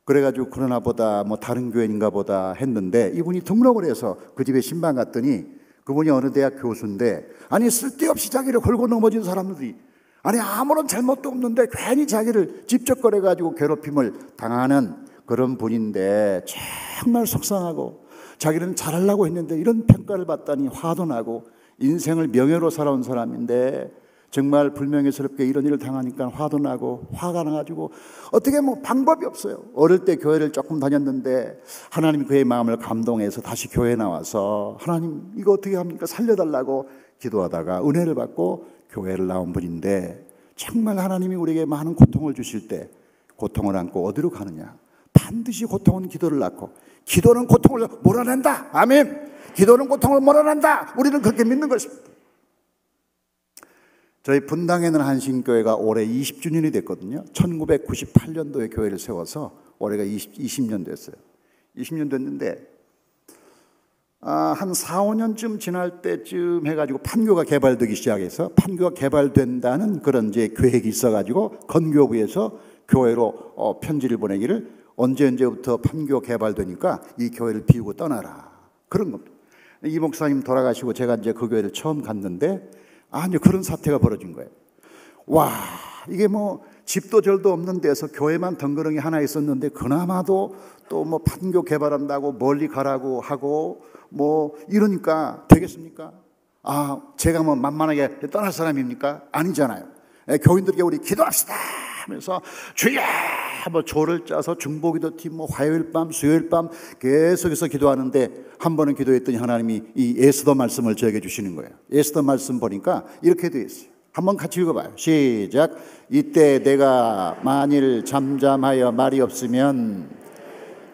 그래가지고 그러나 보다 뭐 다른 교회인가 보다 했는데, 이분이 등록을 해서 그 집에 신방 갔더니 그분이 어느 대학 교수인데, 아니 쓸데없이 자기를 걸고 넘어진 사람들이, 아니 아무런 잘못도 없는데 괜히 자기를 집적거려가지고 괴롭힘을 당하는 그런 분인데, 정말 속상하고 자기는 잘하려고 했는데 이런 평가를 받다니 화도 나고, 인생을 명예로 살아온 사람인데 정말 불명예스럽게 이런 일을 당하니까 화도 나고 화가 나가지고 어떻게 뭐 방법이 없어요. 어릴 때 교회를 조금 다녔는데 하나님이 그의 마음을 감동해서 다시 교회에 나와서 하나님 이거 어떻게 합니까? 살려달라고 기도하다가 은혜를 받고 교회를 나온 분인데, 정말 하나님이 우리에게 많은 고통을 주실 때 고통을 안고 어디로 가느냐? 반드시 고통은 기도를 낳고, 기도는 고통을 몰아낸다. 아멘. 기도는 고통을 몰아낸다. 우리는 그렇게 믿는 것입니다. 저희 분당에는 한신교회가 올해 20주년이 됐거든요. 1998년도에 교회를 세워서 올해가 20년 됐어요. 20년 됐는데 한 4, 5년쯤 지날 때쯤 해가지고 판교가 개발되기 시작해서, 판교가 개발된다는 그런 이제 계획이 있어가지고 건교부에서 교회로 편지를 보내기를, 언제부터 판교 개발되니까 이 교회를 비우고 떠나라, 그런 겁니다. 이 목사님 돌아가시고 제가 이제 그 교회를 처음 갔는데 이제 그런 사태가 벌어진 거예요. 와, 이게 뭐 집도 절도 없는 데서 교회만 덩그러니 하나 있었는데 그나마도 또 뭐 판교 개발한다고 멀리 가라고 하고 뭐 이러니까 되겠습니까? 제가 뭐 만만하게 떠날 사람입니까? 아니잖아요. 교인들에게 우리 기도합시다 하면서 주여 뭐 조를 짜서 중보기도 팀 뭐 화요일 밤 수요일 밤 계속해서 기도하는데, 한 번은 기도했더니 하나님이 이 에스더 말씀을 저에게 주시는 거예요. 에스더 말씀 보니까 이렇게 되어 있어요. 한번 같이 읽어봐요. 시작. 이때 내가 만일 잠잠하여 말이 없으면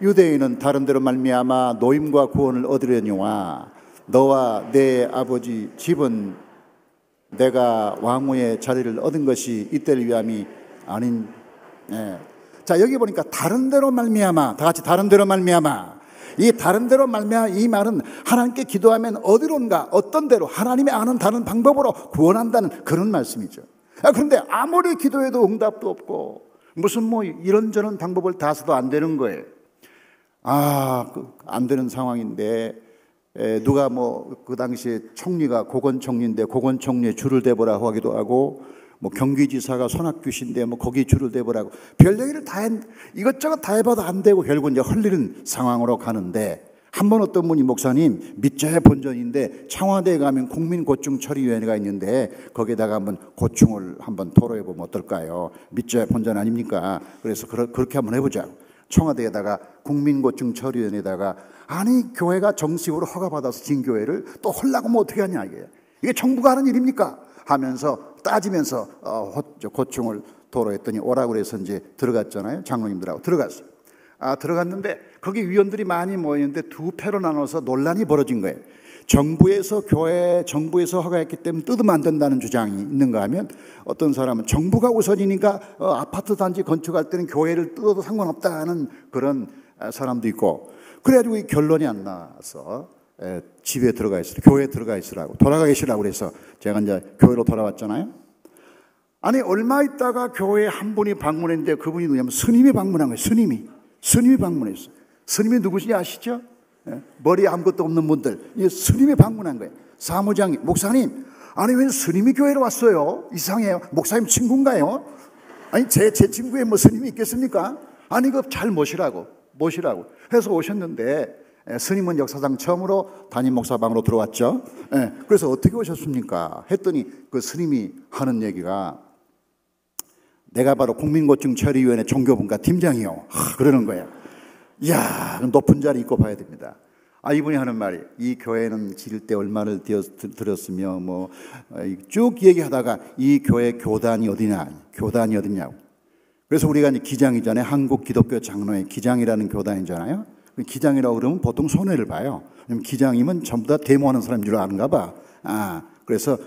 유대인은 다른 데로 말미암아 노임과 구원을 얻으려니와 너와 내 아버지 집은 내가 왕후의 자리를 얻은 것이 이때를 위함이 아닌. 자, 여기 보니까 다른 데로 말미암아, 다 같이 다른 데로 말미암아. 이 다른 데로 말미암아 이 말은 하나님께 기도하면 어디론가 어떤 데로 하나님이 아는 다른 방법으로 구원한다는 그런 말씀이죠. 그런데 아무리 기도해도 응답도 없고 무슨 뭐 이런저런 방법을 다 써도 안 되는 거예요. 안 되는 상황인데 누가 뭐 그 당시에 총리가 고건총리인데 고건총리에 줄을 대보라고 하기도 하고 뭐 경기지사가 손학규 씨인데 뭐 거기 줄을 대보라고 별얘기를 다 이것저것 다 해봐도 안 되고 결국 이제 헐리는 상황으로 가는데 한 번 어떤 분이 목사님 밑자의 본전인데 청와대에 가면 국민고충처리위원회가 있는데 거기에다가 한번 고충을 한번 토로해 보면 어떨까요? 밑자의 본전 아닙니까? 그래서 그렇게 한번 해보자. 청와대에다가 국민고충처리위원회에다가 아니 교회가 정식으로 허가받아서 진 교회를 또 헐라고 뭐 어떻게 하냐 이게 정부가 하는 일입니까? 하면서 따지면서 고충을 토로했더니 오라고 그래서 이제 들어갔잖아요. 장로님들하고 들어갔어요. 들어갔는데 거기 위원들이 많이 모였는데 두 패로 나눠서 논란이 벌어진 거예요. 정부에서 허가했기 때문에 뜯으면 안 된다는 주장이 있는가 하면 어떤 사람은 정부가 우선이니까 아파트 단지 건축할 때는 교회를 뜯어도 상관없다는 그런 사람도 있고 그래가지고 이 결론이 안 나서 집에 들어가 있으라 교회에 들어가 있으라고 돌아가 계시라고 그래서 제가 이제 교회로 돌아왔잖아요. 아니 얼마 있다가 교회에 한 분이 방문했는데 그분이 누구냐면 스님이 방문한 거예요. 스님이 방문했어요. 스님이 누구신지 아시죠? 머리에 아무것도 없는 분들 스님이 방문한 거예요. 사무장이 목사님 아니 왜 스님이 교회로 왔어요? 이상해요. 목사님 친구인가요? 아니 제 친구에 뭐 스님이 있겠습니까? 아니 그 잘 모시라고 해서 오셨는데 스님은 역사상 처음으로 담임 목사방으로 들어왔죠. 그래서 어떻게 오셨습니까? 했더니 그 스님이 하는 얘기가 내가 바로 국민고충처리위원회 종교분과 팀장이요. 그러는 거예요. 이야, 높은 자리 있고 봐야 됩니다. 이분이 하는 말이 이 교회는 지을 때 얼마를 들였으며 뭐 쭉 얘기하다가 이 교회 교단이 어디냐고. 그래서 우리가 이제 기장이잖아요. 한국 기독교 장로회 기장이라는 교단이잖아요. 기장이라고 그러면 보통 손해를 봐요. 기장이면 전부 다 데모하는 사람인 줄 아는가 봐. 그래서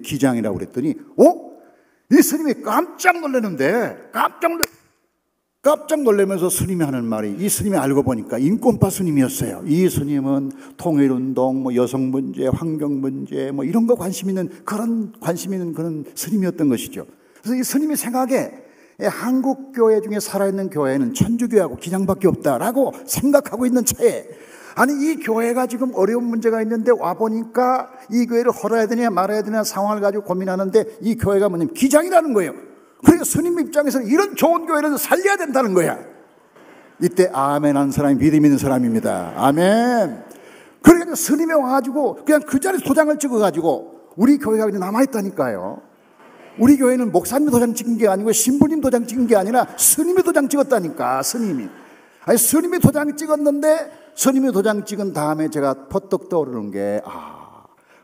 기장이라고 그랬더니 이 스님이 깜짝 놀라면서 스님이 하는 말이 이 스님이 알고 보니까 인권파 스님이었어요. 이 스님은 통일운동, 뭐 여성 문제, 환경 문제, 뭐 이런 거 관심 있는 그런 스님이었던 것이죠. 그래서 이 스님이 생각에 한국 교회 중에 살아있는 교회는 천주교하고 기장밖에 없다라고 생각하고 있는 차에 아니 이 교회가 지금 어려운 문제가 있는데 와보니까 이 교회를 헐어야 되냐 말아야 되냐 상황을 가지고 고민하는데 이 교회가 뭐냐면 기장이라는 거예요. 그러니까 스님 입장에서는 이런 좋은 교회를 살려야 된다는 거야. 이때 아멘 하는 사람이 믿음 있는 사람입니다. 아멘. 그러니까 스님이 와가지고 그냥 그 자리에 도장을 찍어가지고 우리 교회가 그냥 남아있다니까요. 우리 교회는 목사님 도장 찍은 게 아니고 신부님 도장 찍은 게 아니라 스님이 도장 찍었다니까. 스님이 도장 찍었는데 스님이 도장 찍은 다음에 제가 퍼뜩 떠오르는 게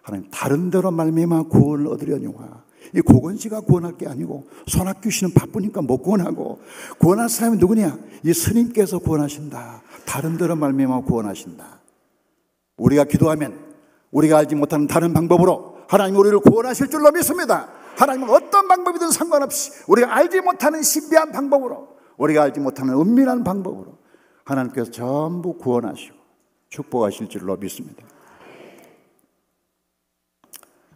하나님 다른 데로 말미암아 구원을 얻으려니와 이 고건 씨가 구원할 게 아니고 손학규 씨는 바쁘니까 못 구원하고 구원할 사람이 누구냐? 이 스님께서 구원하신다. 다른 데로 말미암아 구원하신다. 우리가 기도하면 우리가 알지 못하는 다른 방법으로 하나님 우리를 구원하실 줄로 믿습니다. 하나님은 어떤 방법이든 상관없이 우리가 알지 못하는 신비한 방법으로 우리가 알지 못하는 은밀한 방법으로 하나님께서 전부 구원하시고 축복하실 줄로 믿습니다.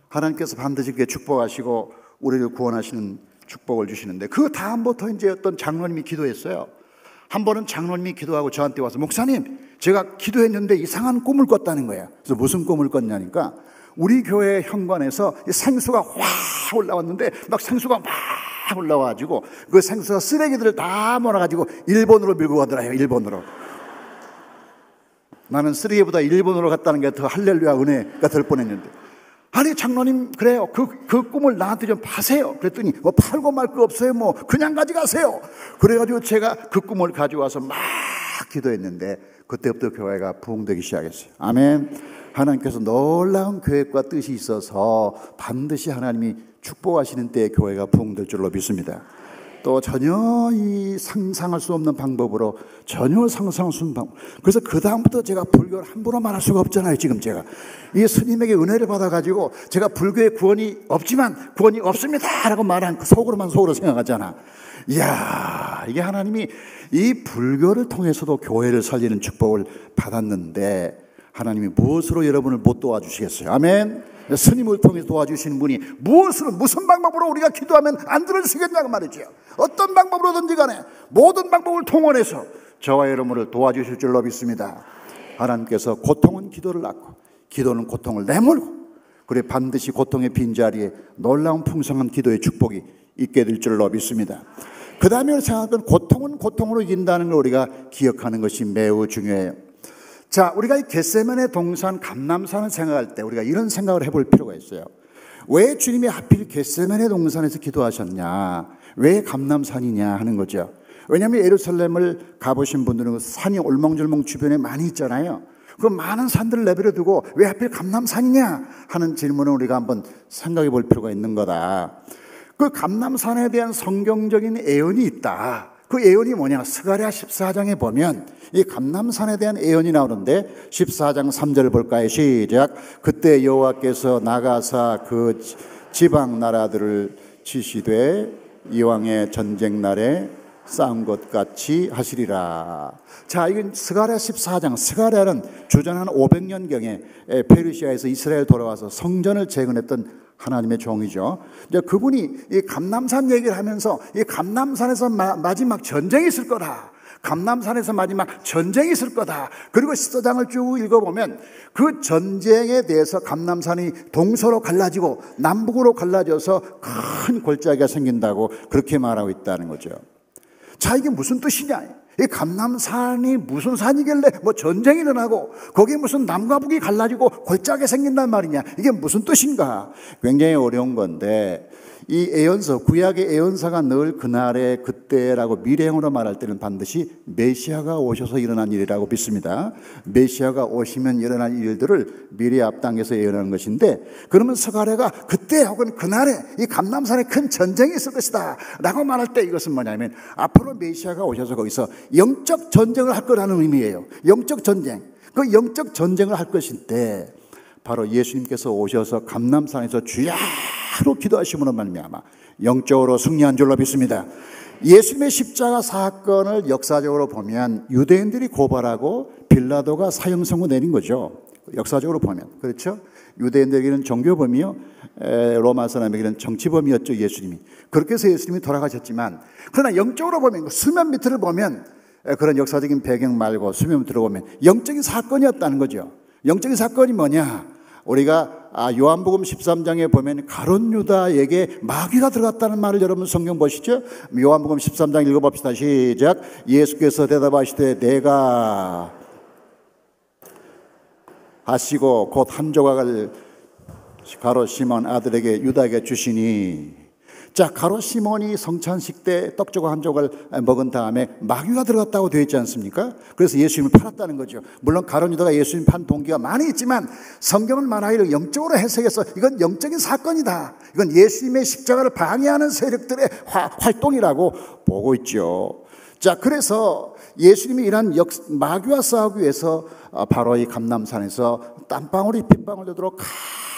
하나님께서 반드시 그렇게 축복하시고 우리를 구원하시는 축복을 주시는데 그 다음부터 이제 어떤 장로님이 기도했어요. 한 번은 장로님이 기도하고 저한테 와서 목사님 제가 기도했는데 이상한 꿈을 꿨다는 거예요. 그래서 무슨 꿈을 꿨냐니까 우리 교회 현관에서 생수가 확 올라왔는데 막 생수가 막 올라와가지고 그 생수가 쓰레기들을 다 몰아가지고 일본으로 밀고 가더라고요. 일본으로. 나는 쓰레기보다 일본으로 갔다는 게 더 할렐루야 은혜가 될 뻔했는데 아니 장로님 그래요 그 꿈을 나한테 좀 파세요. 그랬더니 뭐 팔고 말 거 없어요. 뭐 그냥 가져가세요. 그래가지고 제가 그 꿈을 가져와서 막 기도했는데 그때부터 교회가 부흥되기 시작했어요. 아멘. 하나님께서 놀라운 계획과 뜻이 있어서 반드시 하나님이 축복하시는 때에 교회가 부흥될 줄로 믿습니다. 또 전혀 상상할 수 없는 방법으로 전혀 상상할 수 없는 방법. 그래서 그 다음부터 제가 불교를 함부로 말할 수가 없잖아요. 지금 제가 이 스님에게 은혜를 받아가지고 제가 불교에 구원이 없지만 구원이 없습니다 라고 말한 속으로 생각하잖아. 이야 이게 하나님이 이 불교를 통해서도 교회를 살리는 축복을 받았는데 하나님이 무엇으로 여러분을 못 도와주시겠어요? 아멘. 스님을 통해서 도와주시는 분이 무슨 방법으로 우리가 기도하면 안 들어주시겠냐고 말이죠. 어떤 방법으로든지 간에 모든 방법을 통원해서 저와 여러분을 도와주실 줄로 믿습니다. 하나님께서 고통은 기도를 낳고 기도는 고통을 내몰고, 그래 반드시 고통의 빈자리에 놀라운 풍성한 기도의 축복이 있게 될 줄로 믿습니다. 그 다음에 생각하는 고통은 고통으로 이긴다는 걸 우리가 기억하는 것이 매우 중요해요. 자, 우리가 이 겟세마네 동산 감람산을 생각할 때 우리가 이런 생각을 해볼 필요가 있어요. 왜 주님이 하필 겟세마네 동산에서 기도하셨냐, 왜 감람산이냐 하는 거죠. 왜냐하면 예루살렘을 가보신 분들은 산이 올멍졸멍 주변에 많이 있잖아요. 그 많은 산들을 내버려 두고 왜 하필 감람산이냐 하는 질문을 우리가 한번 생각해 볼 필요가 있는 거다. 그 감람산에 대한 성경적인 예언이 있다. 그 예언이 뭐냐? 스가랴 14장에 보면 이 감람산에 대한 예언이 나오는데 14장 3절을 볼까요? 시작. 그때 여호와께서 나가사 그 지방 나라들을 치시되 이왕의 전쟁 날에 싸운 것 같이 하시리라. 자, 이건 스가랴 14장. 스가랴는 주전 한 500년경에 페르시아에서 이스라엘 돌아와서 성전을 재건했던 하나님의 종이죠. 이제 그분이 이 감람산 얘기를 하면서 이 감람산에서 마지막 전쟁이 있을 거다. 감람산에서 마지막 전쟁이 있을 거다. 그리고 14장을 쭉 읽어보면 그 전쟁에 대해서 감람산이 동서로 갈라지고 남북으로 갈라져서 큰 골짜기가 생긴다고 그렇게 말하고 있다는 거죠. 자, 이게 무슨 뜻이냐? 이 감람산이 무슨 산이길래 뭐 전쟁이 일어나고 거기에 무슨 남과 북이 갈라지고 골짜기가 생긴단 말이냐? 이게 무슨 뜻인가? 굉장히 어려운 건데, 이 예언서, 구약의 예언사가 늘 그날에 그때라고 미래형으로 말할 때는 반드시 메시아가 오셔서 일어난 일이라고 믿습니다. 메시아가 오시면 일어날 일들을 미래 앞당겨서 예언하는 것인데, 그러면 스가랴가 그때 혹은 그날에 이 감람산에 큰 전쟁이 있을 것이다 라고 말할 때 이것은 뭐냐면 앞으로 메시아가 오셔서 거기서 영적 전쟁을 할 거라는 의미예요. 영적 전쟁. 그 영적 전쟁을 할 것인데 바로 예수님께서 오셔서 감람산에서 주야로 기도하심으로 말미암아 영적으로 승리한 줄로 믿습니다. 예수님의 십자가 사건을 역사적으로 보면 유대인들이 고발하고 빌라도가 사형 선고 내린 거죠. 역사적으로 보면. 그렇죠? 유대인들에게는 종교범이요, 로마 사람에게는 정치범이었죠, 예수님이. 그렇게 해서 예수님이 돌아가셨지만, 그러나 영적으로 보면, 수면 밑을 보면 그런 역사적인 배경 말고 수면 밑으로 보면 영적인 사건이었다는 거죠. 영적인 사건이 뭐냐? 우리가 요한복음 13장에 보면 가룟 유다에게 마귀가 들어갔다는 말을 여러분 성경 보시죠? 요한복음 13장 읽어봅시다. 시작. 예수께서 대답하시되 내가 하시고 곧 한 조각을 가롯 시몬 아들에게 유다에게 주시니. 자, 가롯 시몬이 성찬식 때 떡조각 한 조각을 먹은 다음에 마귀가 들어갔다고 되어 있지 않습니까? 그래서 예수님을 팔았다는 거죠. 물론 가롯 유다가 예수님 판 동기가 많이 있지만 성경은 말하기를 영적으로 해석해서 이건 영적인 사건이다. 이건 예수님의 십자가를 방해하는 세력들의 활동이라고 보고 있죠. 자, 그래서 예수님이 이런 마귀와 싸우기 위해서 바로 이 감람산에서 땀방울이 핏방울 되도록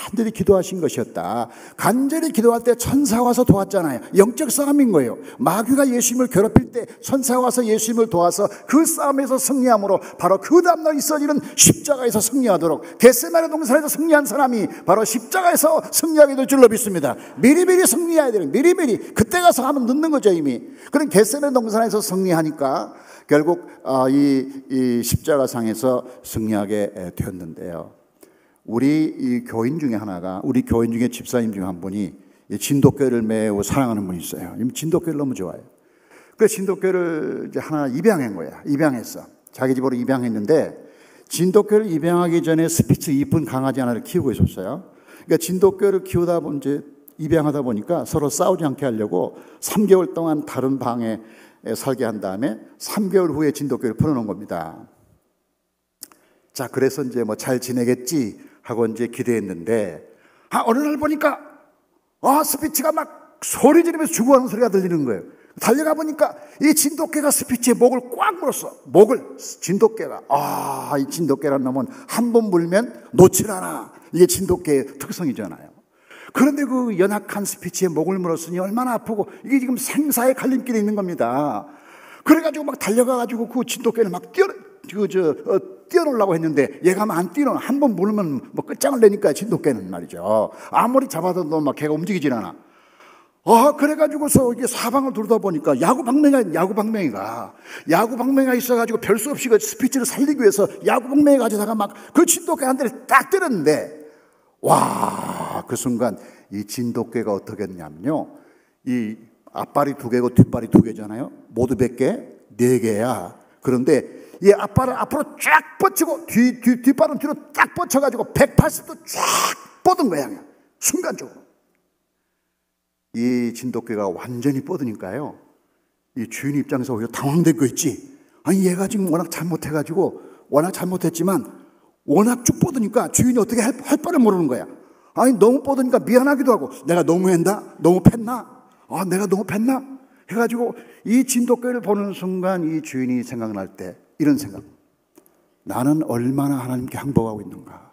간절히 기도하신 것이었다. 간절히 기도할 때 천사가 와서 도왔잖아요. 영적 싸움인 거예요. 마귀가 예수님을 괴롭힐 때 천사가 와서 예수님을 도와서 그 싸움에서 승리함으로 바로 그 다음날 있어지는 십자가에서 승리하도록, 겟세마네 동산에서 승리한 사람이 바로 십자가에서 승리하게 될 줄로 믿습니다. 미리미리 승리해야 되는, 미리미리 그때 가서 하면 늦는 거죠 이미. 그런 겟세마네 동산에서 승리하니까 결국 이 십자가상에서 승리하게 되었는데요. 우리 이 교인 중에 하나가, 우리 교인 중에 집사님 중에 한 분이 진돗개를 매우 사랑하는 분이 있어요. 진돗개를 너무 좋아해요. 그래서 진돗개를 이제 하나 입양한 거야. 입양했어. 자기 집으로 입양했는데 진돗개를 입양하기 전에 스피츠 이쁜 강아지 하나를 키우고 있었어요. 그러니까 진돗개를 키우다 보면 이제 입양하다 보니까 서로 싸우지 않게 하려고 3개월 동안 다른 방에 살게 한 다음에 3개월 후에 진돗개를 풀어놓은 겁니다. 자, 그래서 이제 뭐 잘 지내겠지 하고 이제 기대했는데, 어느 날 보니까, 스피치가 막 소리 지르면서 죽어가는 소리가 들리는 거예요. 달려가 보니까 이 진돗개가 스피치의 목을 꽉 물었어. 목을, 진돗개가. 이 진돗개란 놈은 한 번 물면 놓질 않아. 이게 진돗개의 특성이잖아요. 그런데 그 연약한 스피치의 목을 물었으니 얼마나 아프고, 이게 지금 생사의 갈림길에 있는 겁니다. 그래가지고 막 달려가가지고 그 진돗개를 막 뛰어놀라고 했는데 얘가 막 안 뛰어. 한 번 물으면 뭐 끝장을 내니까 진돗개는 말이죠. 아무리 잡아도 막 걔가 움직이질 않아. 그래가지고서 이게 사방을 돌다 보니까 야구방맹이가 있어가지고 별 수 없이 그 스피치를 살리기 위해서 야구방맹이 가져다가 막 그 진돗개 한 대를 딱 때렸는데, 와, 그 순간 이 진돗개가 어떻게 했냐면요. 이 앞발이 2개고 뒷발이 2개잖아요. 모두 100개, 4개야. 그런데 이 앞발을 앞으로 쫙 뻗치고 뒷발은 뒤로 딱 뻗쳐가지고 180도 쫙 뻗은 거야. 순간적으로. 이 진돗개가 완전히 뻗으니까요, 이 주인 입장에서 오히려 당황된 거 있지. 아니 얘가 지금 워낙 잘못했지만 워낙 쭉 뻗으니까 주인이 어떻게 할 바를 모르는 거야. 아니 너무 뻗으니까 미안하기도 하고, 내가 너무했나? 너무 팼나? 내가 너무 팼나? 해가지고 이 진돗개를 보는 순간 이 주인이 생각날 때 이런 생각. 나는 얼마나 하나님께 항복하고 있는가?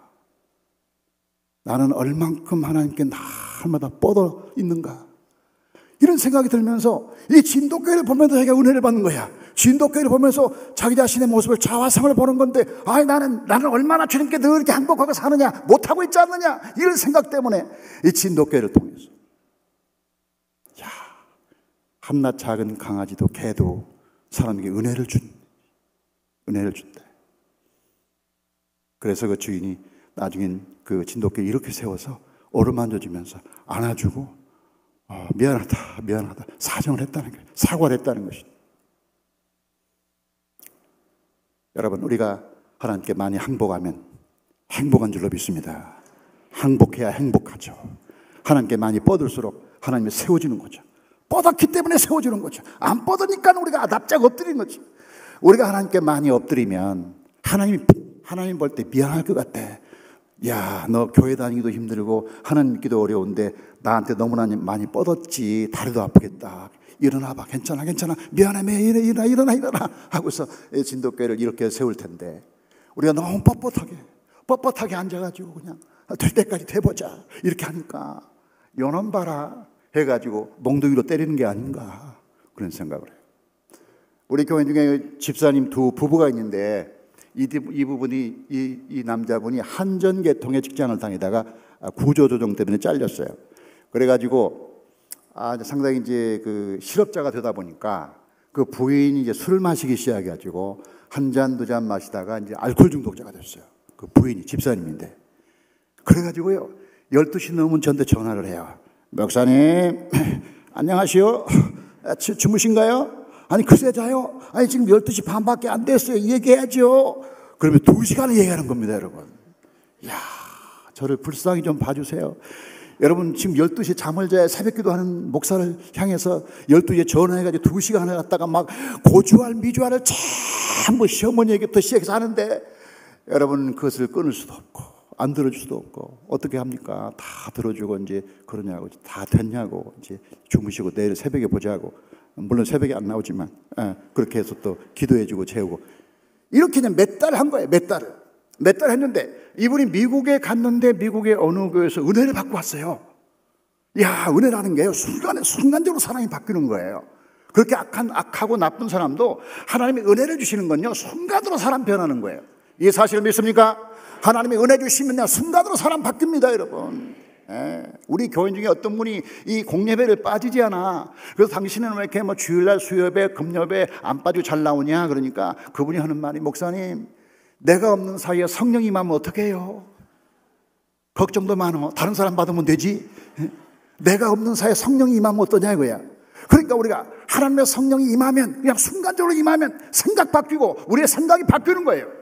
나는 얼만큼 하나님께 날마다 뻗어 있는가? 이런 생각이 들면서 이 진돗개를 보면서 자기가 은혜를 받는 거야. 진돗개를 보면서 자기 자신의 모습을, 자화상을 보는 건데, 나는 얼마나 주님께 늘 이렇게 항복하고 사느냐, 못하고 있지 않느냐, 이런 생각 때문에 이 진돗개를 통해서, 한낱 작은 강아지도 개도 사람에게 은혜를 준대. 그래서 그 주인이 나중엔 그 진돗개를 이렇게 세워서 어루만져주면서 안아주고, 미안하다 사정을 했다는 거예요. 사과를 했다는 것이죠. 여러분, 우리가 하나님께 많이 항복하면 행복한 줄로 믿습니다. 항복해야 행복하죠. 하나님께 많이 뻗을수록 하나님이 세워지는 거죠. 뻗었기 때문에 세워지는 거죠. 안 뻗으니까 우리가 납작 엎드리는 거지. 우리가 하나님께 많이 엎드리면 하나님 볼 때 미안할 것 같아. 야, 너 교회 다니기도 힘들고 하나님 믿기도 어려운데 나한테 너무나 많이 뻗었지. 다리도 아프겠다. 일어나봐. 괜찮아. 미안해. 일어나. 하고서 진돗개를 이렇게 세울 텐데, 우리가 너무 뻣뻣하게 앉아가지고 그냥 될 때까지 돼보자. 이렇게 하니까 요놈 봐라 해가지고 몽둥이로 때리는 게 아닌가, 그런 생각을 해요. 우리 교회 중에 집사님 두 부부가 있는데, 이 부분이, 이 남자분이 한전계통의 직장을 다니다가 구조조정 때문에 잘렸어요. 그래가지고 상당히 이제 그 실업자가 되다 보니까 그 부인이 이제 술을 마시기 시작해가지고 한 잔, 2잔 마시다가 이제 알코올 중독자가 됐어요. 그 부인이 집사님인데. 그래가지고요, 12시 넘으면 저한테 전화를 해요. 목사님, 안녕하시오. 주무신가요? 아니, 그새 자요? 아니, 지금 12시 반밖에 안 됐어요. 얘기해야죠. 그러면 2시간을 얘기하는 겁니다, 여러분. 이야, 저를 불쌍히 좀 봐주세요. 여러분, 지금 12시에 잠을 자야 새벽 기도하는 목사를 향해서 12시에 전화해가지고 2시간을 갖다가 막 고주알, 미주알을 전부 시어머니에게부터 시작해서 하는데, 여러분, 그것을 끊을 수도 없고, 안 들어줄 수도 없고, 어떻게 합니까? 다 들어주고, 이제, 그러냐고, 다 됐냐고, 이제 주무시고 내일 새벽에 보자고. 물론 새벽에 안 나오지만, 그렇게 해서 또 기도해주고 재우고. 이렇게 그냥 몇 달 한 거예요, 몇 달을 했는데, 이분이 미국에 갔는데 미국의 어느 교회에서 은혜를 받고 왔어요. 야, 은혜라는 게요, 순간적으로 사람이 바뀌는 거예요. 그렇게 악하고 나쁜 사람도 하나님이 은혜를 주시는 건요, 순간으로 사람 변하는 거예요. 이 사실을 믿습니까? 하나님이 은혜 주시면 순간으로 사람 바뀝니다, 여러분. 우리 교인 중에 어떤 분이 이 공예배를 빠지지 않아. 그래서 당신은 왜 이렇게 주일날 수요배, 금요배 안 빠지고 잘 나오냐? 그러니까 그분이 하는 말이, 목사님, 내가 없는 사이에 성령이 임하면 어떻게 해요? 걱정도 많어. 다른 사람 받으면 되지. 내가 없는 사이에 성령이 임하면 어떠냐 이거야. 그러니까 우리가 하나님의 성령이 임하면, 그냥 순간적으로 임하면 생각 바뀌고 우리의 생각이 바뀌는 거예요.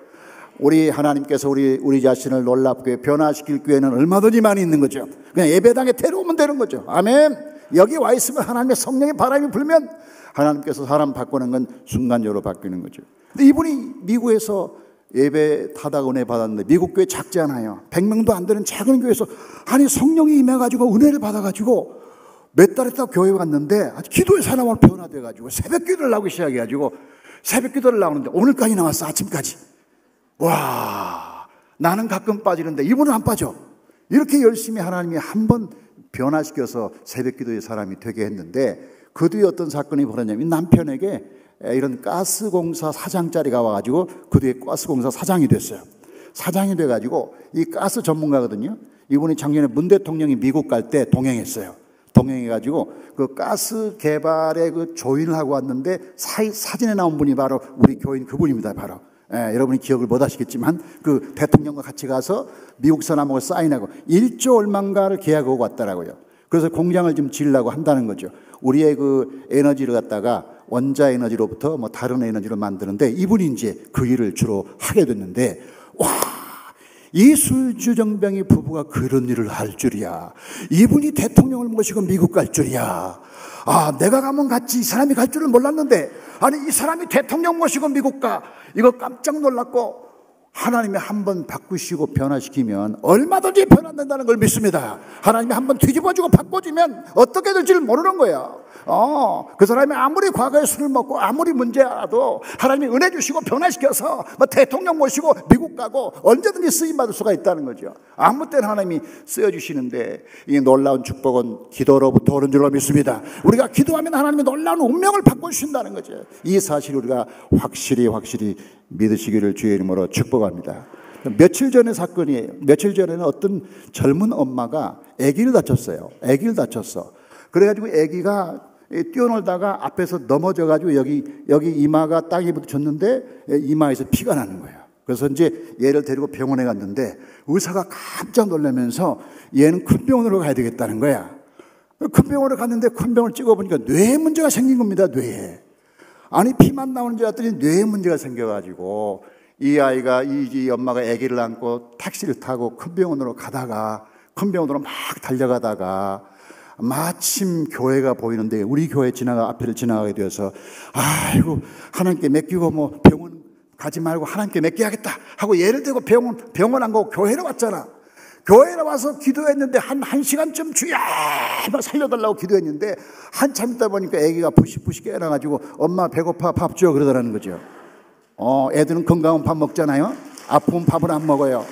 우리 하나님께서 우리 자신을 놀랍게 변화시킬 기회는 얼마든지 많이 있는 거죠. 그냥 예배당에 데려오면 되는 거죠. 아멘. 여기 와 있으면 하나님의 성령의 바람이 불면 하나님께서 사람 바꾸는 건 순간적으로 바뀌는 거죠. 근데 이분이 미국에서 예배 타다가 은혜 받았는데, 미국 교회 작지 않아요. 100명도 안 되는 작은 교회에서 아니 성령이 임해가지고 은혜를 받아가지고 몇 달 있다가 교회 갔는데 아주 기도의 사람으로 변화돼가지고 새벽 기도를 나오기 시작해가지고 새벽 기도를 나오는데 오늘까지 나왔어. 아침까지. 와, 나는 가끔 빠지는데 이분은 안 빠져. 이렇게 열심히 하나님이 한번 변화시켜서 새벽 기도의 사람이 되게 했는데, 그 뒤에 어떤 사건이 벌어졌냐면 남편에게 이런 가스공사 사장자리가 와가지고 그 뒤에 가스공사 사장이 됐어요. 사장이 돼가지고 이 가스 전문가거든요. 이분이 작년에 문 대통령이 미국 갈 때 동행했어요. 동행해가지고 그 가스 개발의 그 조인을 하고 왔는데 사진에 나온 분이 바로 우리 교인 그분입니다. 바로. 여러분이 기억을 못 하시겠지만 그 대통령과 같이 가서 미국 사람하고 사인하고 1조 얼마인가를 계약하고 왔더라고요. 그래서 공장을 좀 지으려고 한다는 거죠. 우리의 그 에너지를 갖다가 원자 에너지로부터 뭐 다른 에너지로 만드는데 이분이 이제 그 일을 주로 하게 됐는데, 와, 이술주정병이 부부가 그런 일을 할 줄이야. 이분이 대통령을 모시고 미국 갈 줄이야. 아, 내가 가면 같이 이 사람이 갈 줄은 몰랐는데, 아니 이 사람이 대통령 모시고 미국 가. 이거 깜짝 놀랐고, 하나님이 한번 바꾸시고 변화시키면 얼마든지 변화된다는 걸 믿습니다. 하나님이 한번 뒤집어주고 바꿔주면 어떻게 될지를 모르는 거예요. 그 사람이 아무리 과거에 술을 먹고 아무리 문제라도 하나님이 은혜 주시고 변화시켜서 뭐 대통령 모시고 미국 가고 언제든지 쓰임받을 수가 있다는 거죠. 아무 때나 하나님이 쓰여주시는데, 이 놀라운 축복은 기도로부터 오는 줄로 믿습니다. 우리가 기도하면 하나님이 놀라운 운명을 바꿔주신다는 거죠. 이 사실을 우리가 확실히 믿으시기를 주의 이름으로 축복합니다. 며칠 전의 사건이에요. 며칠 전에는 어떤 젊은 엄마가 아기를 다쳤어요. 아기를 다쳤어. 그래가지고 아기가 뛰어놀다가 앞에서 넘어져가지고 여기 이마가 땅에 부딪혔는데 이마에서 피가 나는 거예요. 그래서 이제 얘를 데리고 병원에 갔는데 의사가 깜짝 놀라면서 얘는 큰 병원으로 가야 되겠다는 거야. 큰 병원으로 갔는데 큰 병원을 찍어보니까 뇌에 문제가 생긴 겁니다. 뇌에. 아니 피만 나오는 줄 알았더니 뇌에 문제가 생겨가지고 이 아이가 이 엄마가 아기를 안고 택시를 타고 큰 병원으로 막 달려가다가 마침 교회가 보이는데 우리 교회 앞에를 지나가게 되어서, 아이고 하나님께 맡기고 뭐 병원 가지 말고 하나님께 맡겨야겠다 하고 얘를 데리고 병원 안 가고 교회로 왔잖아. 교회에 와서 기도했는데 한 시간쯤 주야 살려달라고 기도했는데 한참 있다 보니까 아기가 부식 깨어나가지고 엄마 배고파 밥 줘 그러더라는 거죠. 애들은 건강한 밥 먹잖아요. 아픈 밥을 안 먹어요.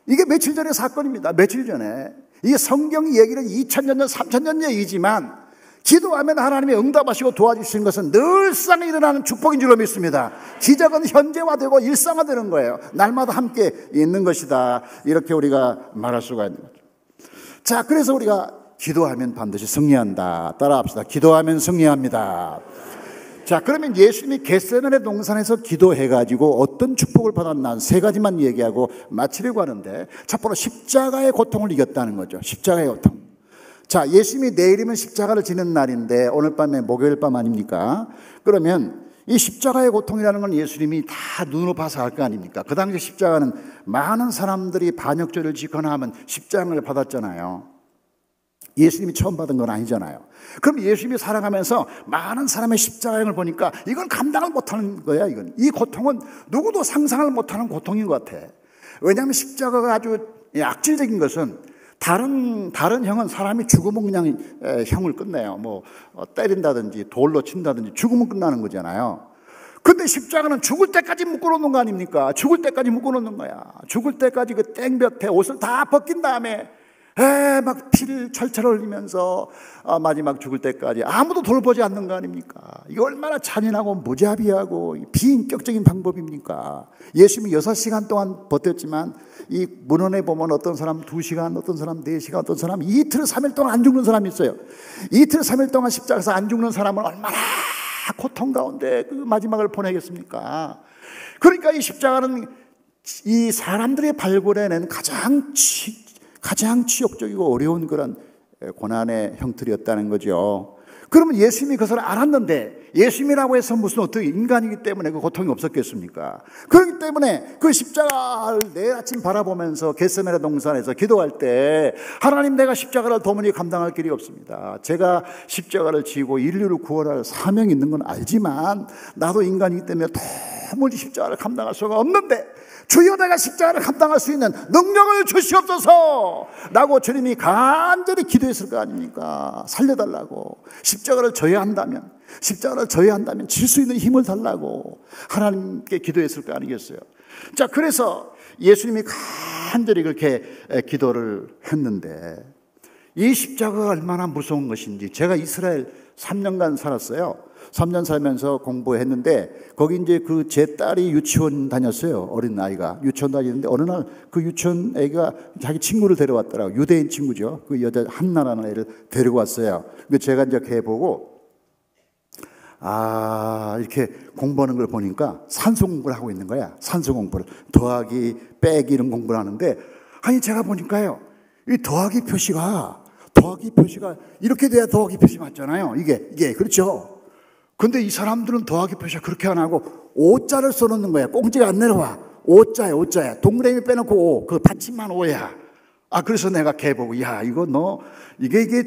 이게 며칠 전의 사건입니다. 며칠 전에. 이게 성경 얘기는 2000년 전 3000년 얘기지만 기도하면 하나님이 응답하시고 도와주시는 것은 늘상 일어나는 축복인 줄로 믿습니다. 기적은 현재화되고 일상화되는 거예요. 날마다 함께 있는 것이다. 이렇게 우리가 말할 수가 있는 거죠. 자, 그래서 우리가 기도하면 반드시 승리한다. 따라합시다. 기도하면 승리합니다. 자, 그러면 예수님이 겟세마네 동산에서 기도해가지고 어떤 축복을 받았나 세 가지만 얘기하고 마치려고 하는데, 첫 번째로 십자가의 고통을 이겼다는 거죠. 십자가의 고통. 자, 예수님이 내일이면 십자가를 지는 날인데 오늘 밤에 목요일 밤 아닙니까? 그러면 이 십자가의 고통이라는 건 예수님이 다 눈으로 봐서 알 거 아닙니까? 그 당시 십자가는 많은 사람들이 반역죄를 짓거나 하면 십자가를 받았잖아요. 예수님이 처음 받은 건 아니잖아요. 그럼 예수님이 살아가면서 많은 사람의 십자가형을 보니까 이건 감당을 못하는 거야. 이 고통은 누구도 상상을 못하는 고통인 것 같아. 왜냐하면 십자가가 아주 악질적인 것은 다른 형은 사람이 죽으면 그냥 형을 끝내요. 뭐 때린다든지 돌로 친다든지 죽으면 끝나는 거잖아요. 근데 십자가는 죽을 때까지 묶어놓는 거 아닙니까? 죽을 때까지 묶어놓는 거야. 죽을 때까지 그 땡볕에 옷을 다 벗긴 다음에 막 피를 철철 흘리면서 마지막 죽을 때까지 아무도 돌보지 않는 거 아닙니까? 이거 얼마나 잔인하고 무자비하고 비인격적인 방법입니까? 예수님이 6시간 동안 버텼지만 이 문헌에 보면 어떤 사람 2시간, 어떤 사람 4시간, 어떤 사람 이틀 3일 동안 안 죽는 사람이 있어요. 이틀 3일 동안 십자가에서 안 죽는 사람은 얼마나 고통 가운데 그 마지막을 보내겠습니까? 그러니까 이 십자가는 이 사람들이 발굴해낸 가장 치욕적이고 어려운 그런 고난의 형틀이었다는 거죠. 그러면 예수님이 그것을 알았는데, 예수님이라고 해서 무슨 어떻게 인간이기 때문에 그 고통이 없었겠습니까? 그렇기 때문에 그 십자가를 내일 아침 바라보면서 겟세마네 동산에서 기도할 때, 하나님, 내가 십자가를 도무지 감당할 길이 없습니다. 제가 십자가를 지고 인류를 구원할 사명이 있는 건 알지만 나도 인간이기 때문에 도무지 십자가를 감당할 수가 없는데, 주여, 내가 십자가를 감당할 수 있는 능력을 주시옵소서 라고 주님이 간절히 기도했을 거 아닙니까? 살려달라고. 십자가를 져야 한다면 질 수 있는 힘을 달라고 하나님께 기도했을 거 아니겠어요? 자, 그래서 예수님이 간절히 그렇게 기도를 했는데, 이 십자가가 얼마나 무서운 것인지. 제가 이스라엘 3년간 살았어요. 3년 살면서 공부했는데 거기 이제 그 제 딸이 유치원 다녔어요. 어린 아이가 유치원 다니는데 어느 날 그 유치원 애가 자기 친구를 데려왔더라고요. 유대인 친구죠. 그 여자 한나라는 애를 데리고 왔어요. 근데 제가 이제 걔 보고 이렇게 공부하는 걸 보니까 산수 공부를 하고 있는 거야. 산수 공부를 더하기 빼기 이런 공부를 하는데 아니 제가 보니까요 이 더하기 표시가 이렇게 돼야 더하기 표시 맞잖아요. 이게 그렇죠. 근데 이 사람들은 더하기 표시가 그렇게 안 하고 오자를 써놓는 거야. 꽁지가 안 내려와. 오자야. 동그라미 빼놓고 오. 그 받침만 오야. 그래서 내가 걔 보고 야 이거 너 이게